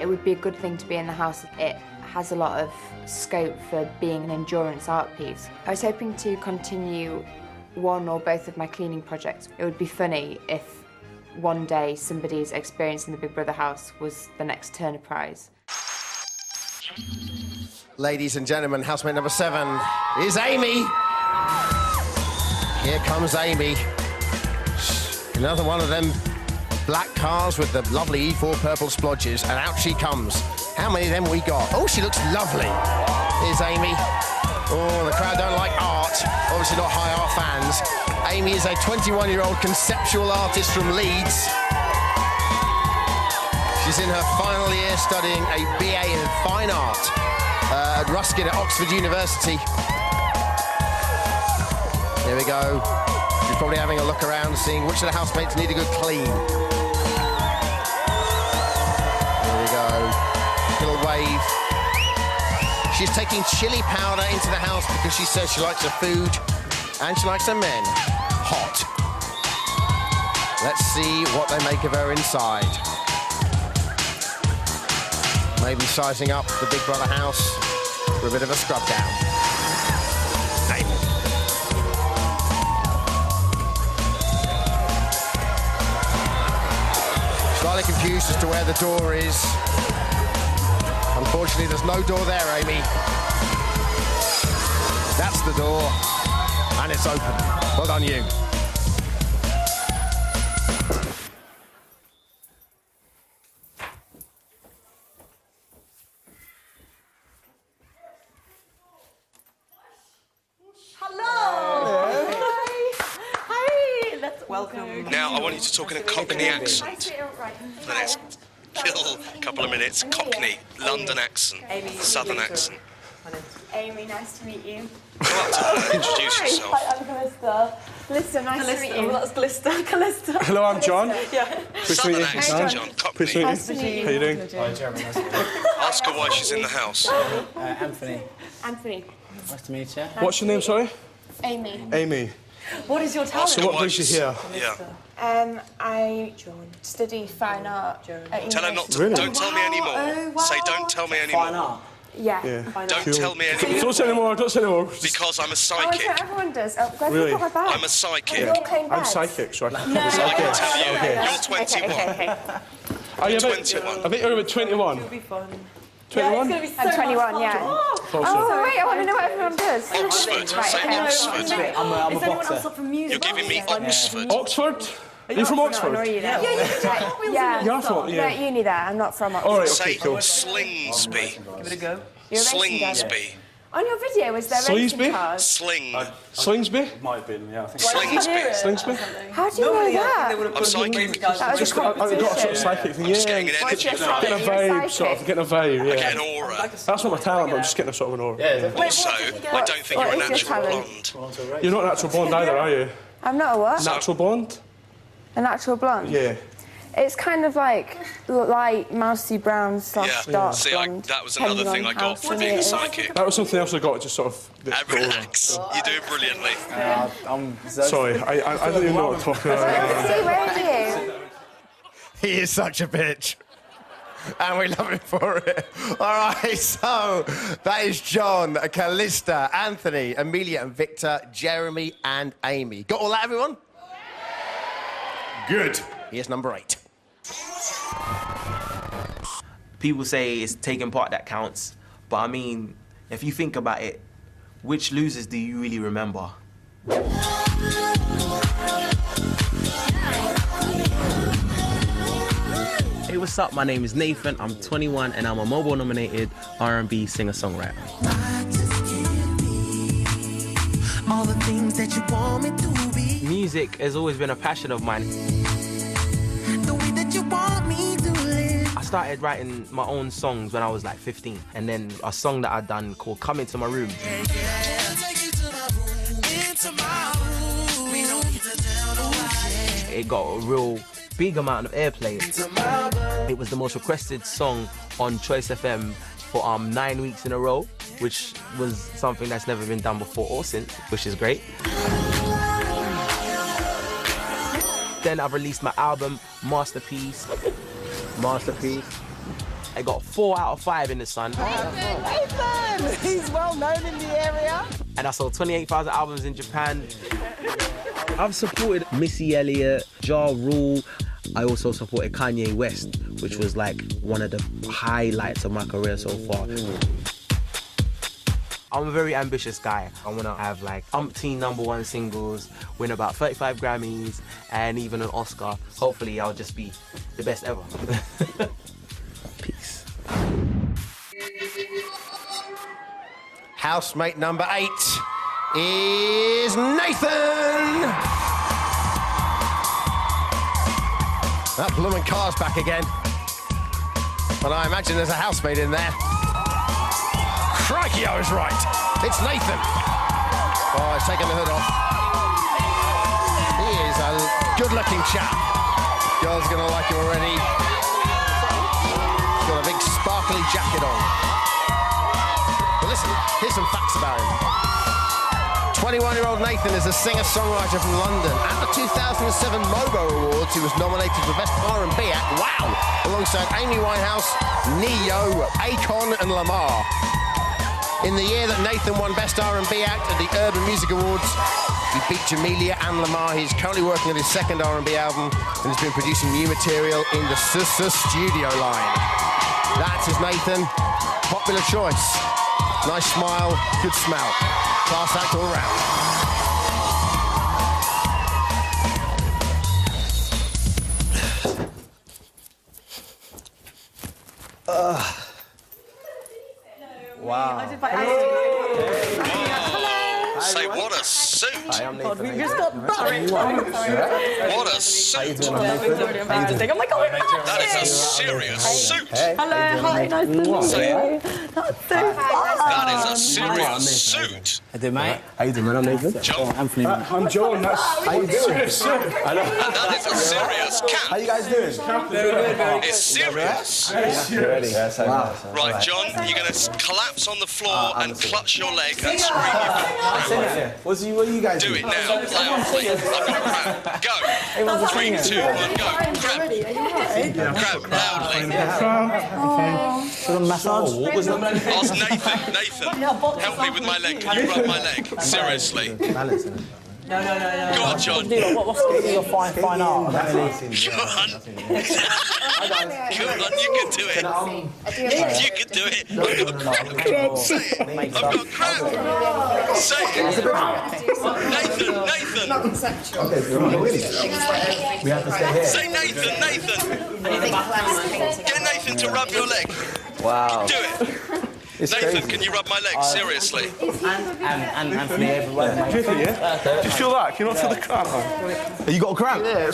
It would be a good thing to be in the house. It has a lot of scope for being an endurance art piece. I was hoping to continue one or both of my cleaning projects. It would be funny if one day somebody's experience in the Big Brother house was the next Turner Prize. Ladies and gentlemen, housemate number 7 is Amy. Here comes Amy. Another one of them black cars with the lovely E4 purple splodges, and out she comes. How many of them we got? Oh, she looks lovely. Here's Amy. Oh, the crowd don't like art. Obviously not high art fans. Amy is a 21-year-old conceptual artist from Leeds. She's in her final year studying a BA in fine art at Ruskin at Oxford University. Here we go. She's probably having a look around, seeing which of the housemates need a good clean. Here we go. Little wave. She's taking chili powder into the house because she says she likes her food and she likes her men hot. Let's see what they make of her inside. Maybe sizing up the Big Brother house for a bit of a scrub down. Amy. Slightly confused as to where the door is. Unfortunately, there's no door there, Amy. That's the door, and it's open. Well done, you. Welcome. Now, I want you to talk in a Cockney accent for the next couple of minutes. Cockney, London accent, Southern accent. Amy, nice to meet you. Go up to her, introduce yourself. Hi, I'm Callista. Callista, nice to meet you. Well, that's Callista. Callista. Hello, I'm John. Yeah. Southern accent, John. Cockney. Nice to meet you. How you doing? Hi, Jeremy. Nice to meet you. Ask her why she's in the house. Anthony. Anthony. Nice to meet you. What's your name, sorry? Amy. Amy. What is your talent? So what brings you here? Yeah. I study fine art at Tell her not to. Really? Don't tell me anymore. Oh, wow. Say, don't tell me anymore. Fine art. Yeah. Don't tell me anymore. Don't say anymore, don't say anymore. Because I'm a Oh, psychic. everyone does. Oh, glad Really? you got my bag. I'm a psychic. You all clean I'm bags? psychic, so I can So I can tell you, Okay. you're 21. Okay. Are you about, 21. I think you're about 21. It'll be fun. 21? Yeah, it's I'm 21, yeah. Closer. Oh, wait, I want to know what everyone does. Oxford. Right, Say okay. Oxford. I'm a Is anyone boxer. else up for music? You're giving me Oxford. Oxford? Are you from Oxford? Nor are you then. Yeah, you can take what wheels Yeah. in You're the from, song. You're at yeah. uni there. I'm not from Oxford. All right, Say okay, cool. Slingsby. Give it a go. You're a racing guy. Slingsby. On your video, was there Slingsby? racing cars? Sling. Slingsby? Might have been, yeah. I think Slingsby. Slingsby? How do you know that? I'm psychic. That was Just a got, I've got a sort of competition. psychic thing, I'm just yeah. getting an What's energy. your talent? Getting a You're vibe, psychic. sort of, getting a vibe, I get yeah. an aura. That's not my talent, but I'm just getting a sort of an aura. Also, I don't think you're a What is your natural talent? blonde. You're not natural blonde either, are you? I'm not a what? Natural blonde? A natural blonde? Yeah. It's kind of like light, mousy brown, soft, Yeah. dark See, blonde. that was another depending thing I on got how for being a sunny it is. psychic. That was something else I got, just sort of... Relax. You're doing brilliantly. I'm Sorry, I don't even know what I'm talking about. See, where are you? He is such a bitch. And we love him for it. All right, so that is John, Callista, Anthony, Amelia and Victor, Jeremy and Amy. Got all that, everyone? Good. Here's number 8. People say it's taking part that counts, but I mean, if you think about it, which losers do you really remember? Hey, what's up? My name is Nathan. I'm 21 and I'm a Mobile-nominated R&B singer-songwriter. All the things that you want me to be. Music has always been a passion of mine. The way that you want me to live. I started writing my own songs when I was like 15, and then a song that I'd done called Come Into My Room. It got a real big amount of airplay. It was the most requested song on Choice FM for 9 weeks in a row, which was something that's never been done before or since, which is great. Then I've released my album, Masterpiece. I got 4 out of 5 in the Sun. Nathan! He's well known in the area. And I sold 28,000 albums in Japan. I've supported Missy Elliott, Ja Rule. I also supported Kanye West, which was like one of the highlights of my career so far. I'm a very ambitious guy. I want to have like umpteen #1 singles, win about 35 Grammys, and even an Oscar. Hopefully I'll just be the best ever. Peace. Housemate number 8 is Nathan! That bloomin' car's back again. And I imagine there's a housemate in there. Crikey, I was right. It's Nathan. Oh, he's taking the hood off. He is a good-looking chap. Girls are gonna like him already. He's got a big sparkly jacket on. But listen, here's some facts about him. 21-year-old Nathan is a singer-songwriter from London. At the 2007 MOBO Awards, he was nominated for Best R&B Act, wow, alongside Amy Winehouse, Neo, Akon and Lamar. In the year that Nathan won Best R&B Act at the Urban Music Awards, he beat Jamelia and Lamar. He's currently working on his second R&B album and has been producing new material in the studio line. That's his Nathan. Popular choice. Nice smile, good smell. Class act all round. Wow. Say, what a suit! Hi, I'm Nathan. We just got married. What a suit! Oh my God, That is a serious suit! hello, hi, nice to meet you. That's so fun. That is a serious suit! How you doing, mate? How you doing, man? I'm Nathan. John. Anthony. I'm John. That's How you doing? And that is a serious camp. How you guys doing? Very good. It's serious. Ready? Wow. Right, John, you're going to collapse on the floor and clutch your leg and scream What are you guys doing? doing? Do it now, loudly. I've got crab. Go. 3, 2, 1, go. Crab. Crab, loudly. Massage. What was that? Ask Nathan, help me with my leg. Can you rub my leg? Seriously. Balance. No. Go on, John. What's your fine art? Go on. Go on, you can do it. You can do it. I've got crab. Say it. I've got crab. Say it. Nathan. We have to stay here. Say Nathan. Get Nathan to rub your leg. Wow. Do it. Nathan, can you rub my leg? Seriously. And Anthony, everyone. Do you feel that? Can you not feel the cramp? You got a cramp? Yeah,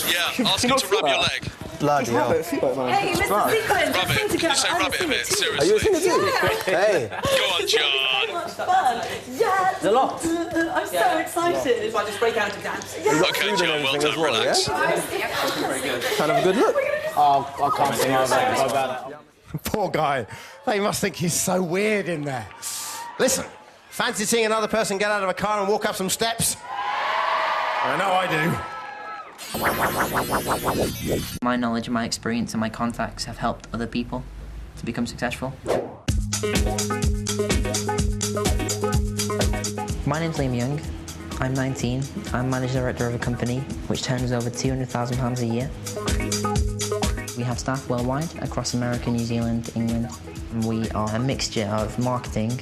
ask him to rub your leg. Bloody hell. Feel it, man. Hey, Mr. Sequin, Rub it. Can you say rub it a bit? Are you a Seriously. singer too? Hey. Go on, John. Fun. Yes. A lot. I'm so excited. If I just break out into dance. Okay, John, well done. Relax. Kind of a good look. Oh, I can't sing about that. Poor guy. They must think he's so weird in there. Listen, fancy seeing another person get out of a car and walk up some steps? I know I do. My knowledge and my experience and my contacts have helped other people to become successful. My name's Liam Young. I'm 19. I'm managing director of a company which turns over £200,000 a year. We have staff worldwide across America, New Zealand, England. We are a mixture of marketing,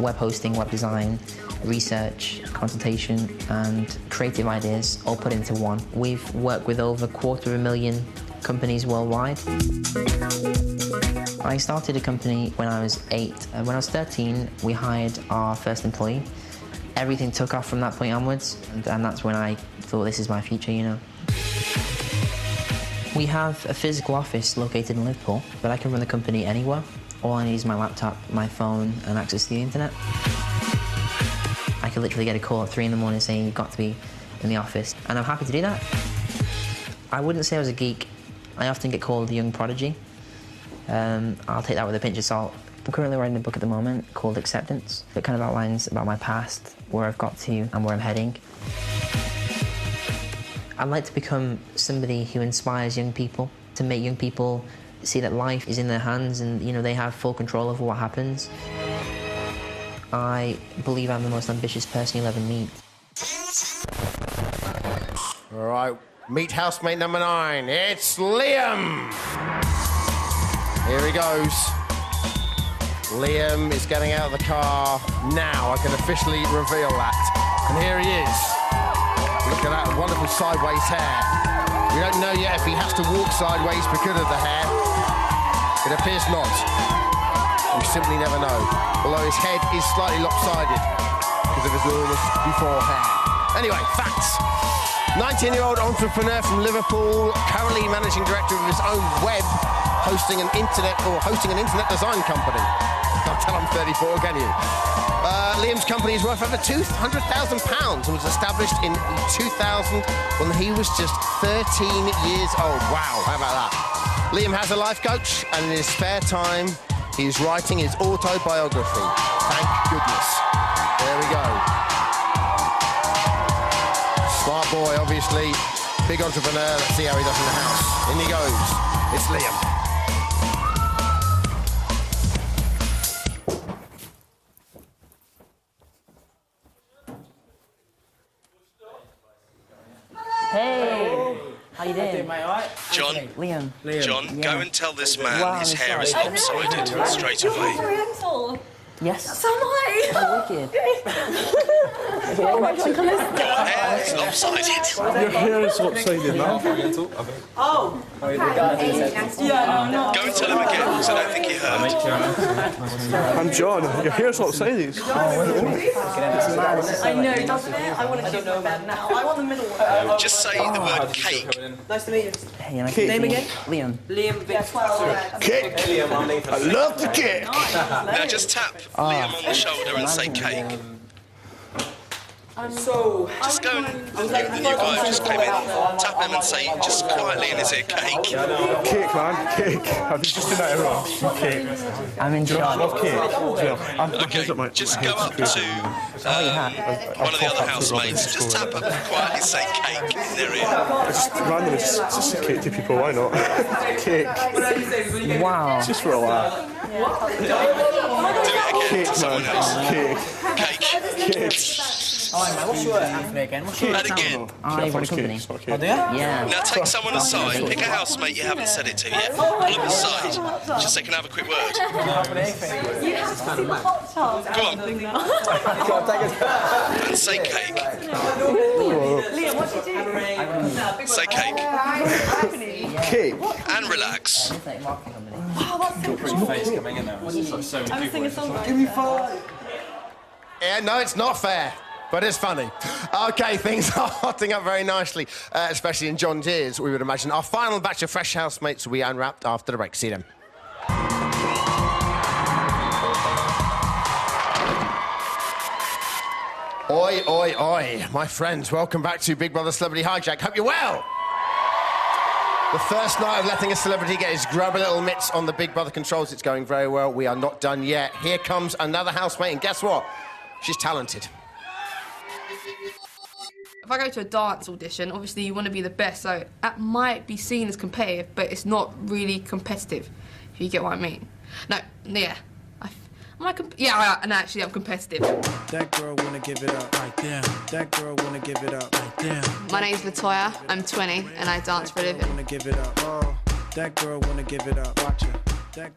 web hosting, web design, research, consultation, and creative ideas all put into one. We've worked with over 250,000 companies worldwide. I started a company when I was 8. When I was 13, we hired our first employee. Everything took off from that point onwards, and that's when I thought, this is my future, you know. We have a physical office located in Liverpool, but I can run the company anywhere. All I need is my laptop, my phone, and access to the internet. I could literally get a call at 3 in the morning saying you've got to be in the office, and I'm happy to do that. I wouldn't say I was a geek. I often get called the young prodigy. I'll take that with a pinch of salt. I'm currently writing a book at the moment called Acceptance. It kind of outlines about my past, where I've got to, and where I'm heading. I'd like to become somebody who inspires young people, to make young people see that life is in their hands and, you know, they have full control over what happens. I believe I'm the most ambitious person you'll ever meet. All right, meet housemate number 9. It's Liam. Here he goes. Liam is getting out of the car now. I can officially reveal that. And here he is. Look at that wonderful sideways hair. We don't know yet if he has to walk sideways because of the hair. It appears not. We simply never know. Although his head is slightly lopsided because of his enormous before hair. Anyway, facts. 19-year-old entrepreneur from Liverpool, currently managing director of his own web, hosting an internet design company. Can't tell I'm 34, can you? Liam's company is worth over £200,000 and was established in 2000 when he was just 13 years old. Wow, how about that? Liam has a life coach, and in his spare time, he is writing his autobiography. Thank goodness. There we go. Smart boy, obviously. Big entrepreneur. Let's see how he does in the house. In he goes. It's Liam. Hey! How you doing? John, Liam. John, go and tell this man his hair is lopsided straight away. Oriental. Yes. So am I. Oh, wicked. Oh my God, Your hair is lopsided. Your hair is lopsided now. Oh. Yeah, no. Go and tell him again, because I don't think he heard. I'm John. Your hair's lopsided. I know, doesn't it? I want to keep my bed now. I want the middle one. Just say the word cake. Nice to meet you. Hey, and Name again? Liam. Liam. Yes, well, Cake. I love the cake. Now just tap Liam on the shoulder and say cake. Just go and the new guy just came in, tap him and say, just quietly in his ear, cake. Cake, man, cake. I've been just doing that everyone. Cake. I'm in shock. I love cake. Okay, just go up to one of the other housemates, just tap up and quietly say cake in their ear. Just randomly, just say cake to people, why not? Cake. Wow. Just for a laugh. Do it again Cake, to someone man. else. Cake. Cake. Alright, mate, what's your Anthony again? What's your And again. I run a company. Oh, do you? Yeah. Now take someone aside, pick a housemate you haven't said it to yet, pull them aside, just so they can have a quick word. Go on. And say cake. Liam, what do you do? Say cake. Cake. And relax. I'm singing a song. Give me 5. Yeah, no, it's not fair, but it's funny. OK, things are hotting up very nicely, especially in John's ears, we would imagine. Our final batch of fresh housemates will be unwrapped after the break. See them. Oi, oi, oi. My friends, welcome back to Big Brother Celebrity Hijack. Hope you're well. The first night of letting a celebrity get his grubby little mitts on the Big Brother controls, it's going very well. We are not done yet. Here comes another housemate, and guess what? She's talented. If I go to a dance audition, obviously you want to be the best, so that might be seen as competitive, but it's not really competitive, if you get what I mean. No, yeah. I'm competitive. That girl wanna give it up right there. That girl wanna give it up right there. My name's Latoya, I'm 20, and I dance for a living. Wanna give it up. Oh, that girl wanna give it up. Watch her.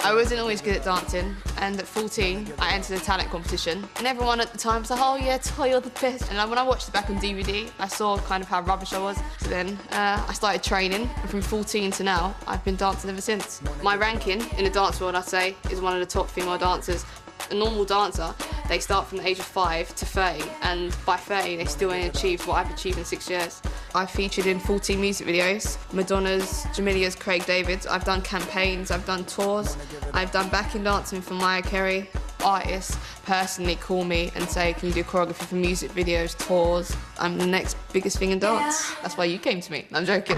I wasn't always good at dancing, and at 14, I entered a talent competition. And everyone at the time was like, oh yeah, Toy, you're the best. And when I watched it back on DVD, I saw kind of how rubbish I was. So then I started training, and from 14 to now, I've been dancing ever since. My ranking in the dance world, I'd say, is one of the top female dancers. A normal dancer, they start from the age of 5 to 30, and by 30 they still ain't achieved what I've achieved in 6 years. I've featured in 14 music videos, Madonna's, Jamilia's, Craig David's. I've done campaigns, I've done tours, I've done backing dancing for Mariah Carey. Artists personally call me and say, can you do choreography for music videos, tours? I'm the next biggest thing in dance. That's why you came to me. I'm joking.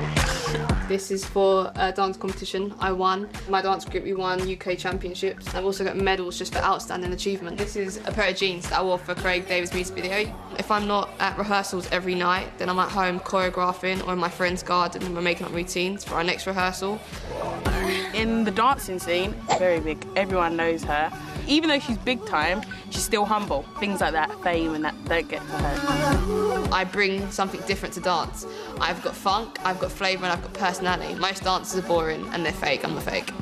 This is for a dance competition. I won. My dance group, we won UK championships. I've also got medals just for outstanding achievement. This is a pair of jeans that I wore for Craig David's music video. If I'm not at rehearsals every night, then I'm at home choreographing or in my friend's garden and we're making up routines for our next rehearsal. In the dancing scene, very big. Everyone knows her. Even though she's big time, she's still humble. Things like that, fame and that, don't get to her. I bring something different to dance. I've got funk, I've got flavour and I've got personality. Most dancers are boring and they're fake, I'm the fake.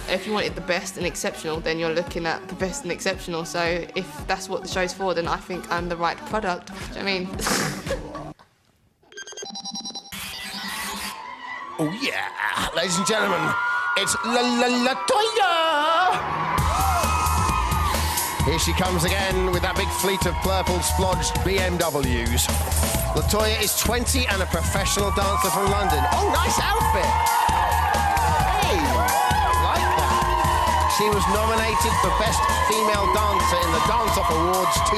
If you wanted the best and exceptional, then you're looking at the best and exceptional. So if that's what the show's for, then I think I'm the right product. Do you know what I mean? Oh yeah, ladies and gentlemen, it's Latoya! Here she comes again with that big fleet of purple splodged BMWs. Latoya is 20 and a professional dancer from London. Oh, nice outfit! Hey, like that. She was nominated for Best Female Dancer in the Dance Off Awards 2007.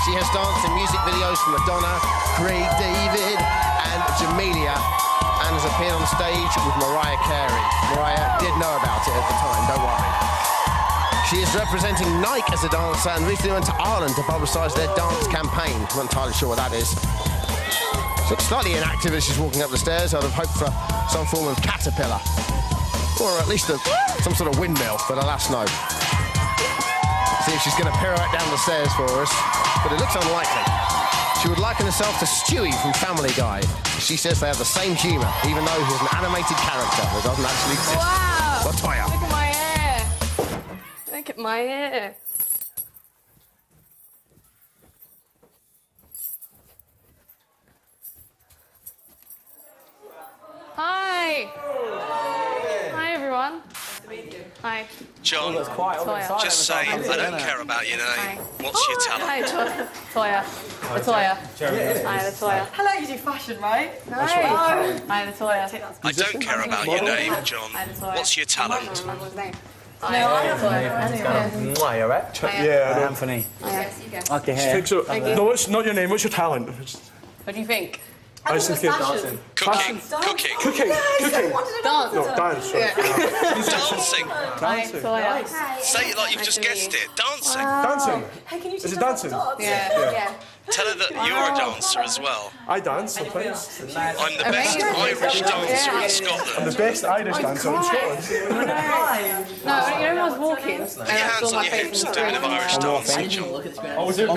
She has danced in music videos from Madonna, Craig David, and Jamilia, and has appeared on stage with Mariah Carey. Mariah did know about it at the time, don't worry. She is representing Nike as a dancer and recently went to Ireland to publicise their dance campaign. I'm not entirely sure what that is. She looks slightly inactive as she's walking up the stairs. I'd have hoped for some form of caterpillar. Or at least some sort of windmill, but alas, no. See if she's going to pirouette down the stairs for us, but it looks unlikely. She would liken herself to Stewie from Family Guy. She says they have the same humour, even though he's an animated character that doesn't actually exist. Wow! Latoya. Look at my hair! Look at my hair. Hi! Hi, everyone. Nice to meet you. Hi. John, Toya. just say, I don't care about your name. What's your talent? Hi, Toya. Latoya. Hi, Latoya. Hello, you do fashion, right? Hi, Latoya. I don't care about your name, John. What's your talent? No, I have one. Mwah, you alright? Yeah, I know. Anthony. Yes, you go. Okay, Just here. think so. Thank you. No, what's not your name? What's your talent? What do you think? I was thinking Fashion. Cooking. Cooking. Dance. No, dance. Sorry. Dancing. Dancing. Say it like you've just guessed it. Dancing. Dancing. Hey, can you Is teach it us dancing? how to dance? Yeah. Tell her that you're a dancer as well. I dance sometimes. I'm the best Irish dancer in Scotland. I'm the best Irish dancer in Scotland. No, you know when I was walking, Put your hands on your hips and do a bit of Irish dancing, John. Oh, was it? I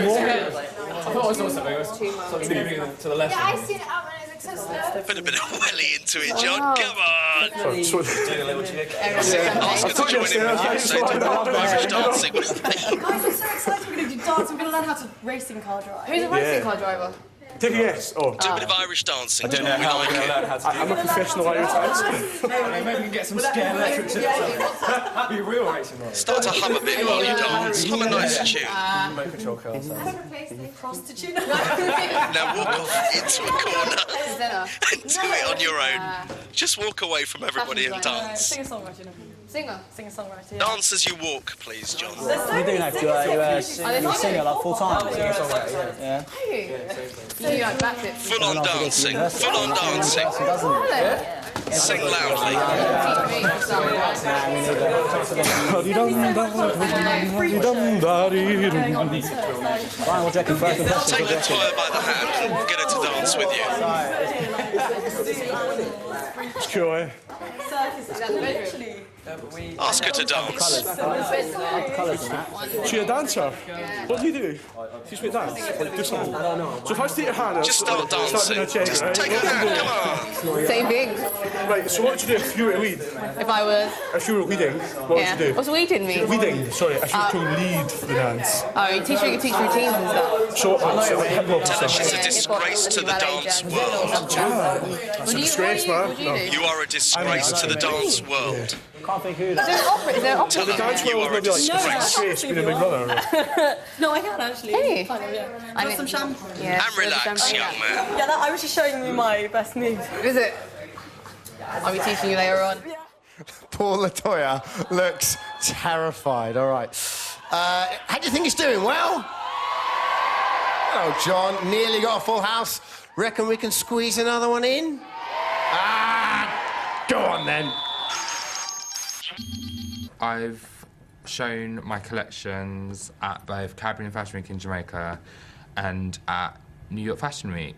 thought I saw something. It was to the left. Yeah, I see it out when I was accessible. Put a bit of welly into it, John. Come on. Sorry. A little jig. Ask her to join in with you. Say, do Irish dancing with me. Guys, I'm so excited. We're going to do dance. We're going to learn how to racing car drive. Who's a racing car driver? Take a yes. Oh. Do a bit of Irish dancing. I don't know how we're going to learn how to do I'm a professional Irish dancer. Maybe we can get some scare electric tips. That'd be real racing ride. Start to hum a bit while you dance. Hum a nice tune. Remote control car. Prostitute. Now walk off into a corner and do it on your own. Just walk away from everybody and dance. Sing a song, Martin. Singer. Sing a song, Martin. Dance as you walk, please, John. You do know, you sing it like full time. Yeah. You do like backflips. Full on dancing. Full on dancing. Sing loudly. Fine, we'll check it first. Take the toy by the hand and get her to dance with you. It's cool, eh? Ask her to dance. She a dancer? What do you do? Teach me to dance? Like, do something? I don't know. So if I take your hand... Just start dancing. Just take her hand, come on. Same thing. Right, so what would you do if you were to lead? If I was. If you were leading, what would you do? What's weeding mean? Leading, sorry. If you were to lead the dance. Oh, you teach routines and stuff. So hip hop Tell her stuff. she's a disgrace to the dance world. That's a disgrace, man. No. You are a disgrace to the dance world. Can't think who Is there an opera? Is there an Tell opera? her Dance you world are a would be like disgrace. disgrace being a big brother. No, I can actually. Hey. Kind of, yeah. I Got some shampoo. Yeah. And relax, young man. Yeah, I was just showing you my best move. Is it? I'll be teaching you later on. Paul Latoya looks terrified. All right. How do you think he's doing? Well? Hello, John. Nearly got a full house. Reckon we can squeeze another one in? Go on, then. I've shown my collections at both Caribbean Fashion Week in Jamaica and at New York Fashion Week.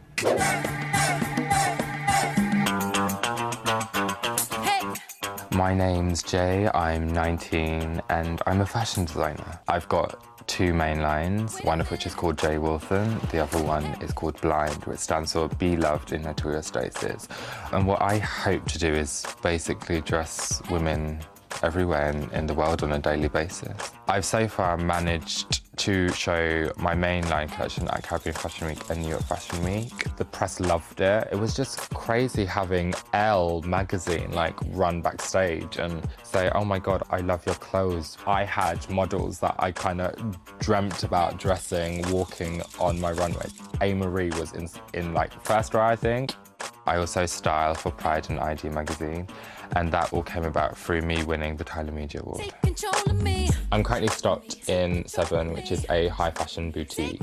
My name's Jay, I'm 19 and I'm a fashion designer. I've got two main lines, one of which is called Jay Wilson, the other one is called Blind, which stands for Be Loved in Notorious Staces. And what I hope to do is basically dress women everywhere in the world on a daily basis. I've so far managed to show my mainline collection at Caribbean Fashion Week and New York Fashion Week. The press loved it. It was just crazy having Elle magazine like run backstage and say, oh my God, I love your clothes. I had models that I kind of dreamt about dressing, walking on my runway. A. Marie was in like first row, I think. I also style for Pride and ID magazine, and that all came about through me winning the Tyler Media Award. I'm currently stocked in S01e, which is a high fashion boutique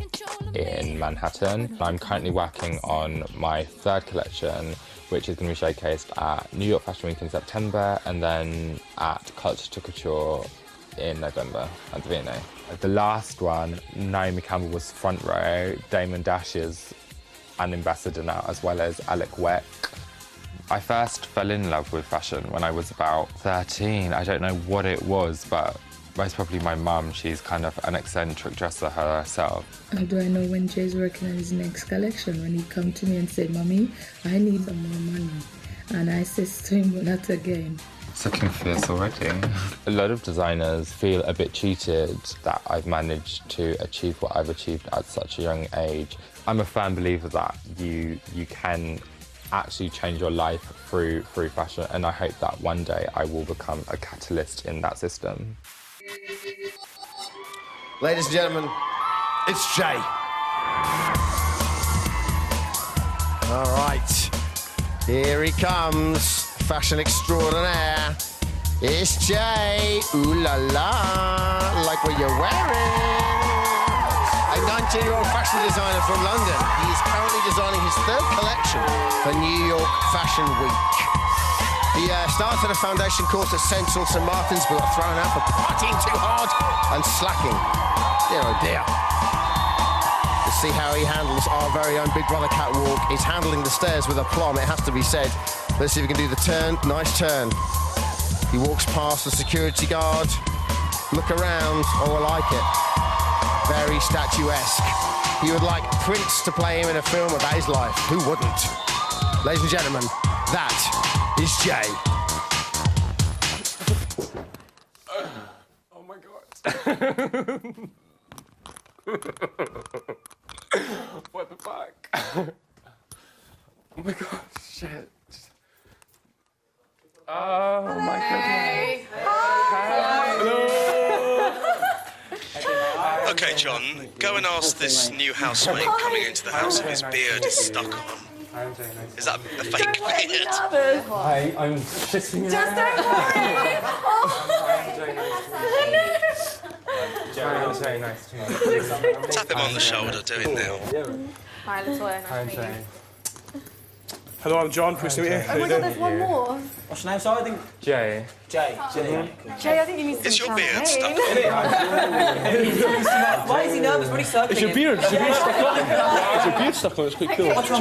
in Manhattan. I'm currently working on my third collection, which is going to be showcased at New York Fashion Week in September and then at Culture to Couture in November at the V&A. The last one, Naomi Campbell was front row, Damon Dash is an ambassador now, as well as Alec Weck. I first fell in love with fashion when I was about 13. I don't know what it was, but most probably my mum. She's kind of an eccentric dresser herself. How do I know when Jay's working on his next collection? When he come to me and say, Mommy, I need some more money. And I says to him, not again. Looking fierce already. A lot of designers feel a bit cheated that I've managed to achieve what I've achieved at such a young age. I'm a firm believer that you can actually change your life through fashion, and I hope that one day I will become a catalyst in that system. Ladies and gentlemen, it's Jay. All right, here he comes, fashion extraordinaire. It's Jay. Ooh la la. Like what you're wearing. A 19-year-old fashion designer from London. He is currently designing his third collection for New York Fashion Week. He started a foundation course at Central St. Martin's, but got thrown out for partying too hard and slacking. Dear oh dear. To see how he handles our very own Big Brother catwalk. He's handling the stairs with aplomb, it has to be said. Let's see if we can do the turn. Nice turn. He walks past the security guard. Look around. Oh, I like it. Very statuesque. He would like Prince to play him in a film about his life. Who wouldn't? Ladies and gentlemen, that is Jay. Oh my God. What the fuck? Oh my God, shit. Oh my goodness. Hello. Okay, John, go and ask this new housemate coming into the house if his beard is stuck on. Is that a fake beard? Hi, I'm shitting in Just don't It's very nice to meet you. Tap him on the shoulder, do it now. Hi, Latoya. Hi, Jay. Hello, I'm John. Pleased to meet you. Oh my God, there's one more. What's your name? Sorry, I think. Jay. Jay. Jay, I think you need some Is your beard champagne. stuck on? Why is he nervous when he's circling? It's your beard. It's your beard stuck on. It's your beard stuck on. It's quite cool. Get a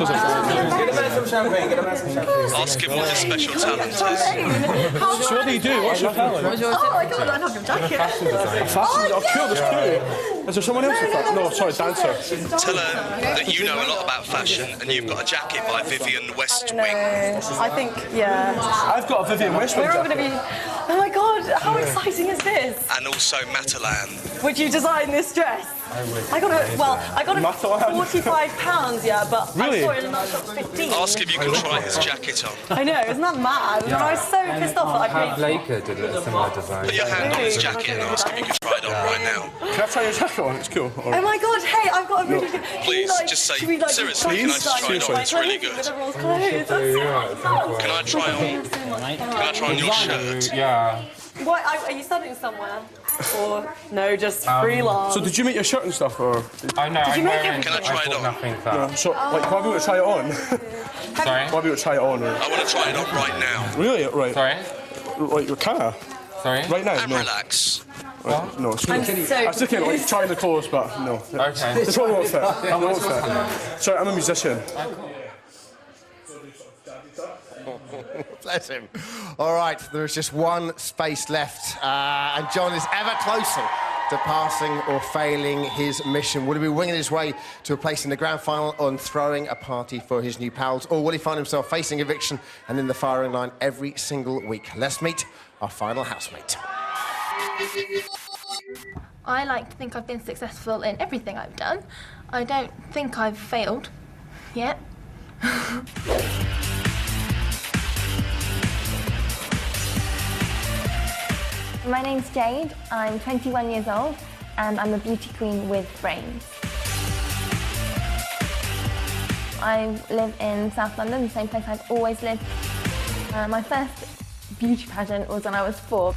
man some champagne. Get a man some champagne. Ask him what his special talent is. So what do you do? What's your talent? Oh, I got that off your jacket. Fashion. Oh, cool. That's cool. Is there someone else with that? No, sorry, dancer. Tell her that you know a lot about fashion and you've got a jacket by Vivienne Westwing. I think, yeah. I've got a Vivienne Westwing We're all jacket. going to be... Oh my God, how exciting is this? And also Matalan. Would you design this dress? I would. I got it Matalan. for £45, yeah, but Really? I saw it in another shop for 15. Ask if you can try his jacket on. I know, isn't that mad? And I was so pissed off that I Pat paid... Laker did a similar design. Put your hand on his jacket and ask if you can try it on right now. Can I try your jacket on? It's cool. Oh my God, hey, I've got a really good... Please, just say, seriously, can I just try it on? It's really good. With everyone's clothes, that's so fun. Can I try on your shirt? Yeah. What, are you studying somewhere? Or, no, just freelance? So did you make your shirt and stuff, or? I know. Did you make everything? Can I try it on? Nothing for No. that. So, like, can I be able to try it on? Sorry? Can I be able to try it on? Or? I want to try it on right now. Really? Right. Sorry? Like, your car? Sorry? Right now? And No. relax. Right. No, it's cool. I'm so I was thinking, like, trying the clothes, but no. Okay. This one won't fit. That won't fit. Sorry, I'm a musician. Bless him. All right, there is just one space left, and John is ever closer to passing or failing his mission. Will he be winging his way to a place in the grand final or throwing a party for his new pals, or will he find himself facing eviction and in the firing line every single week? Let's meet our final housemate. I like to think I've been successful in everything I've done. I don't think I've failed yet. My name's Jade, I'm 21 years old and I'm a beauty queen with brains. I live in South London, the same place I've always lived. My first beauty pageant was when I was 4.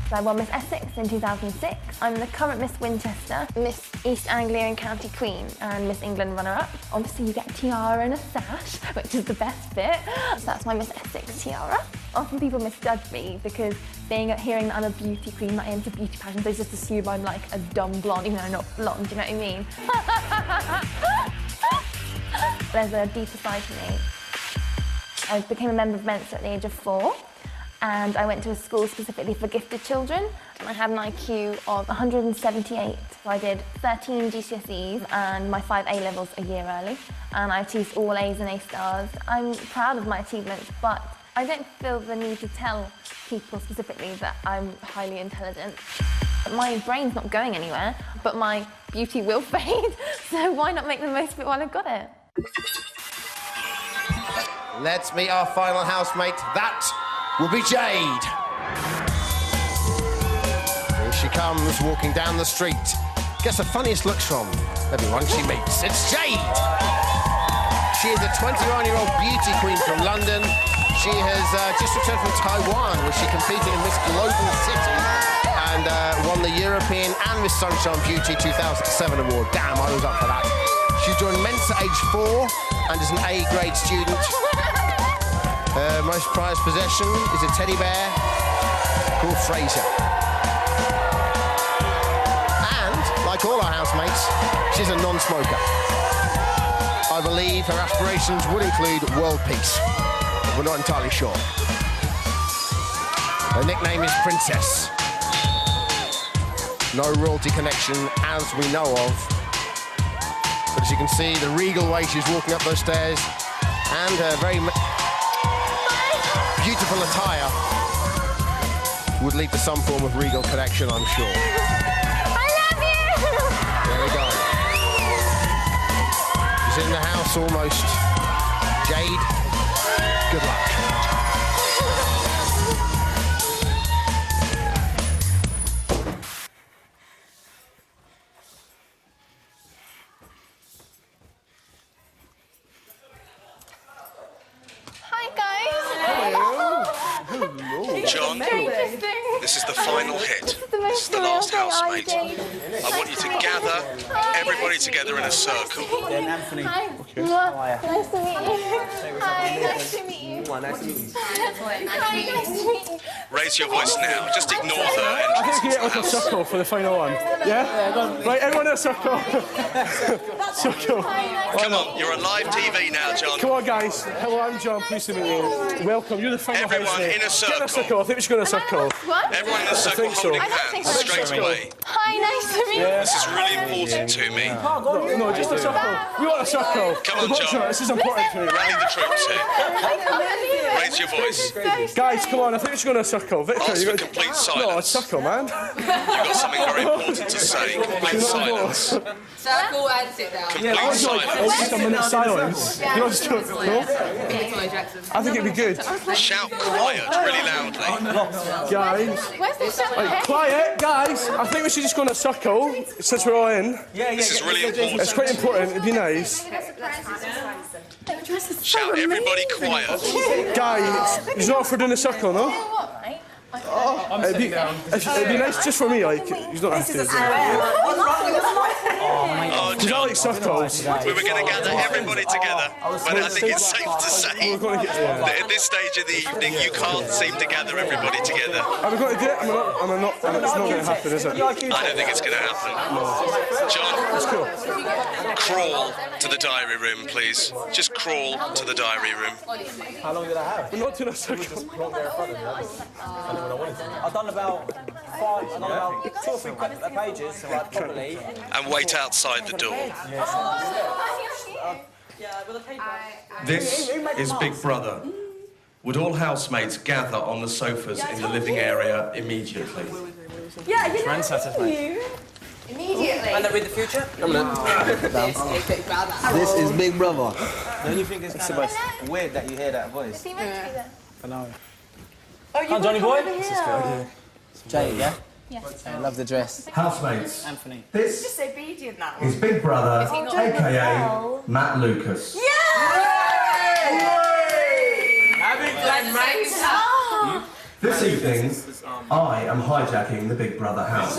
So I won Miss Essex in 2006. I'm the current Miss Winchester, Miss East Anglia and County Queen, and Miss England runner-up. Obviously you get a tiara and a sash, which is the best bit. So that's my Miss Essex tiara. Often people misjudge me because hearing that I'm a beauty queen, that I enter beauty pageants, they just assume I'm like a dumb blonde, even though I'm not blonde, do you know what I mean? There's a deeper side to me. I became a member of Mensa at the age of 4. And I went to a school specifically for gifted children. And I had an IQ of 178. So I did 13 GCSEs and my 5 A-levels a year early. And I achieved all A's and A stars. I'm proud of my achievements, but I don't feel the need to tell people specifically that I'm highly intelligent. My brain's not going anywhere, but my beauty will fade. So why not make the most of it while I've got it? Let's meet our final housemate. That will be Jade. Here she comes, walking down the street. Gets the funniest looks from everyone she meets. It's Jade! She is a 21-year-old beauty queen from London. She has just returned from Taiwan, where she competed in Miss Global City and won the European and Miss Sunshine Beauty 2007 award. Damn, I was up for that. She joined Mensa age 4 and is an A-grade student. Her most prized possession is a teddy bear called Fraser. And, like all our housemates, she's a non-smoker. I believe her aspirations would include world peace. We're not entirely sure. Her nickname is Princess. No royalty connection as we know of. But as you can see, the regal way she's walking up those stairs and her very beautiful attire would lead to some form of regal connection, I'm sure. I love you! There we go. She's in the house almost. Jade, good luck. John, this is the final hit. This is the last housemate. I want you to gather everybody together in a circle. Anthony. Hi. Okay. Nice to meet you. Hi. Nice to meet you. Nice to meet you. Hi. Nice to meet you. Raise your voice now. Just ignore her I entrance think you into get the like a house. circle for the final one. Yeah? Right, everyone in a circle. Circle. Come on, you're on live TV now, John. Come on, guys. Hello, I'm John. Pleased to meet you. Welcome. You're the final Everyone housemate. in a circle. Get in a circle. I think we should go in a circle. What? Everyone in a circle holding hands straight away. Hi. Nice to meet you. This is really important to me. No, just a circle. We want a circle. Come on, John. This is important to me. Rally the troops here. Raise your voice. Guys, come on. I think we should go in a circle. Victor, Ask you for got complete No, a silence. circle, man. You've got something very important to say. Complete silence. Circle and sit down. Complete It's just a minute silence. You know, just no? I think it'd be good. Shout quiet really loudly. Guys. Where's the circle? Right, quiet, guys. I think we should just go in a circle since we're all in. This is really important. It's quite important. It'd be nice. Shout everybody quiet. Guys, he's not for doing a circle, no? It'd be nice just for me, like, he's not have to. Oh, Because I like circles. we were going to gather everybody together, but I think it's safe to say that at this stage of the evening, you can't seem to gather everybody together. Are we going to do it? It's not going to happen, is it? I don't think it's going to happen. John, That's cool. crawl to the diary room, please. Just crawl to the diary room. How long did I have? We're not doing a circle. I've done about 2 or 3 pages, so like probably. And wait outside the door. This is Big Brother. Would all housemates gather on the sofas in the living area immediately? Yeah, you Trendsetter. Immediately. And read the future? This is Big Brother. Don't you think it's kind of weird that you hear that voice? I know. Oh, you Johnny boy? This is good. Jay, yeah? Yes. I love the dress. Housemates, Anthony. this Just obedient now. is Big Brother, he not aka Matt Lucas. This evening, I am hijacking the Big Brother house.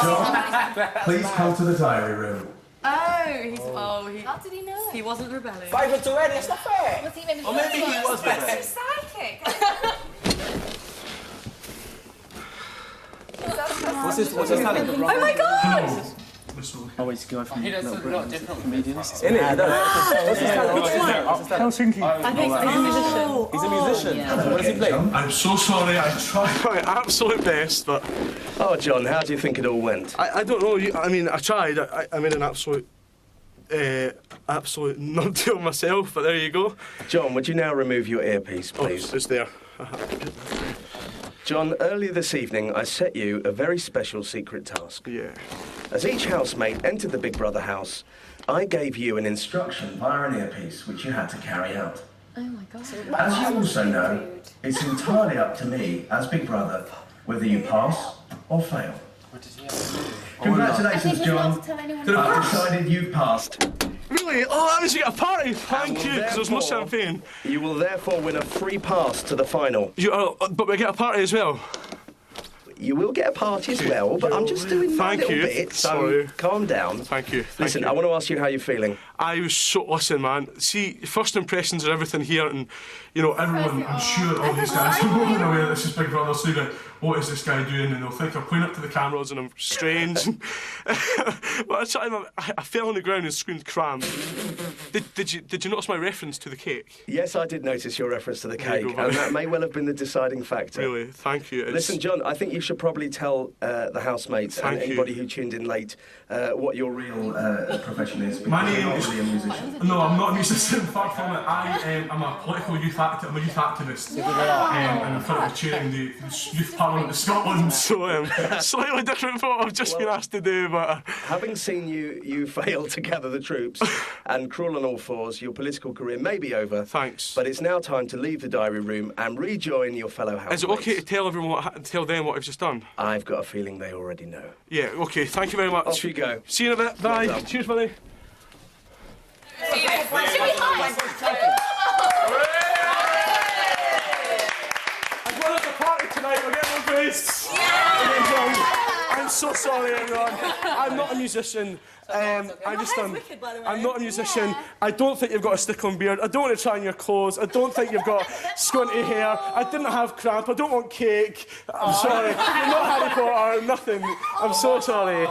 John, please come to the diary room. How did he know? He wasn't rebelling. Favourite already, it's not fair. Was he maybe? Or maybe he was rebelling. Psychic. What's his talent? Oh my god! Oh, wait, go from He does a lot different comedians. In it, what's his talent? Helsinki. I think he's a musician. He's a musician. What does he play? I'm so sorry, I tried. My absolute best, but Oh, John, how do you think it all went? I don't know. I mean, I tried. I made an absolute numpty of myself, but there you go. John, would you now remove your earpiece, Oh, please? it's there. John, earlier this evening, I set you a very special secret task. Yeah. As each housemate entered the Big Brother house, I gave you an instruction via an earpiece which you had to carry out. Oh my god. As you also know, it's entirely up to me, as Big Brother, whether you pass or fail. Congratulations, John. I've decided you've passed. Really? Oh, that means you get a party. Thank you, because there's no champagne. You will therefore win a free pass to the final. But we get a party as well. You will get a party as well, but I'm just doing my little bit, so Sorry. Calm down. Thank you. Listen, I want to ask you how you're feeling. I was so... Listen, man, see, first impressions are everything here, and, you know, everyone, I'm sure all these guys are blown away that this is Big Brother, so they're like, what is this guy doing? And they'll think I'm playing up to the cameras and I'm strange. But I fell on the ground and screamed cram. Did you notice my reference to the cake? Yes, I did notice your reference to the cake, and that may well have been the deciding factor. Really, thank you. Listen, John, I think you should probably tell the housemates and anybody who tuned in late what your real profession is. My name is... Really a musician. No, I'm not a musician, far from it. I'm a political youth activist. I'm a youth activist. And I'm currently chairing the Youth Parliament of Scotland, so slightly different from what I've just been asked to do, but... Having seen you fail to gather the troops and crawl on all fours, your political career may be over. Thanks. But it's now time to leave the diary room and rejoin your fellow housemates. Is it okay to tell everyone tell them what I've just done? I've got a feeling they already know. Yeah, okay, thank you very much. Off you go. See you in a bit. Bye. Well done. Cheers, buddy. I'm going to the party tonight, we're getting on face. I'm so sorry, everyone. I'm not a musician. I'm not a musician. I don't think you've got a stick-on beard. I don't want to try on your clothes. I don't think you've got squinty hair. I didn't have cramp. I don't want cake. I'm sorry. You're not Harry Potter. Nothing. I'm so sorry.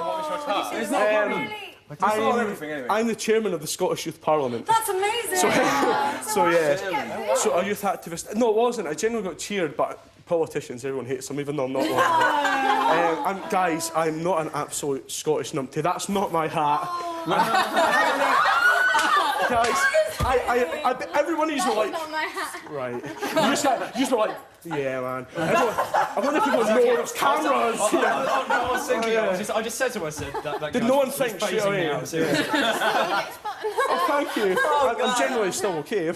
I'm the chairman of the Scottish Youth Parliament. That's amazing. So yeah. So a youth activist. No, it wasn't. I genuinely got cheered, but politicians, everyone hates them, even though I'm not one. Guys, I'm not an absolute Scottish numpty. That's not my hat. Guys, everyone usually like... Right. You just were like, yeah, man. I wonder if people know there's cameras. I just said to myself that did no one think straight away? Oh, thank you. I'm generally still okay.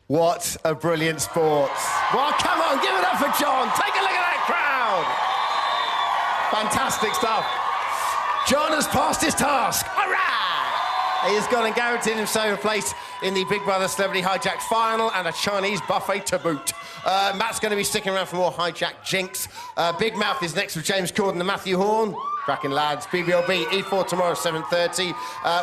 What a brilliant sport. Well, come on, give it up for John. Take a look at that crowd. Fantastic stuff. John has passed his task. Hooray! He has gone and guaranteed himself a place in the Big Brother Celebrity Hijack final and a Chinese buffet to boot. Matt's going to be sticking around for more Hijack jinx. Big Mouth is next with James Corden and Matthew Horn. Cracking lads. BBLB, E4 tomorrow, 7:30.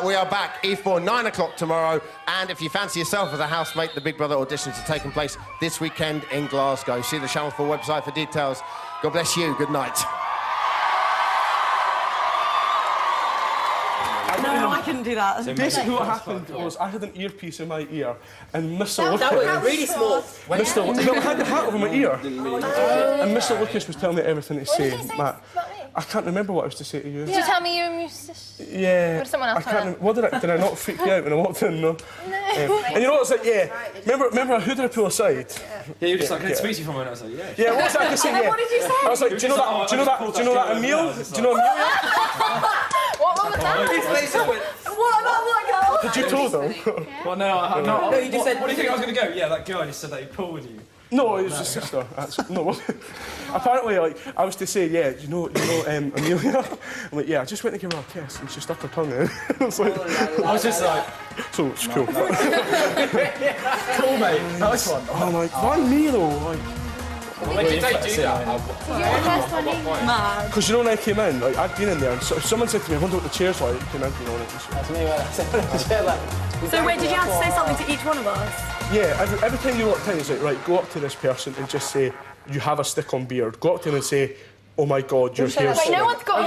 We are back, E4, 9 o'clock tomorrow. And if you fancy yourself as a housemate, the Big Brother auditions are taking place this weekend in Glasgow. See the Channel 4 website for details. God bless you. Good night. No, I couldn't do that. Basically what happened was I had an earpiece in my ear and Mr. Lucas... That was really small. I had the hat over my ear. And Mr. Lucas was telling me everything to say. Matt, I can't remember what I was to say to you. Did you tell me you're a musician? Yeah. Or did someone else tell you? What did I not freak you out when I walked in? No. And you know what it's like? Yeah. Remember who did I pull aside? Yeah, you were just like, can I speak to you for a minute? I was like, yeah. Yeah, what was I to say? Yeah. What did you say? I was like, do you know that Emile? Do you know Emile? What was that? What about that girl? Did you tell them? Well, no, you just said, what do you think I was going to go? Yeah, that girl just said that he pulled you. No, it was his sister. No. Apparently, like, I was to say, yeah, you know, Amelia? I'm like, yeah, I just went to give her a kiss and she stuck her tongue in. I was just like... So, it's cool. Cool, mate. Nice one. Oh, my... Why me, though? Like... When did they do that? Because, you know, when I came in, like, I'd been in there and someone said to me, I wonder what the chair's like. Came in, you know, and it just... That's me, man. So wait, did you have to say something to each one of us? Yeah, every time you walked in, it's like, right, go up to this person and just say, you have a stick-on beard. Go up to him and say, oh my God, your hair's... Wait, no one's got a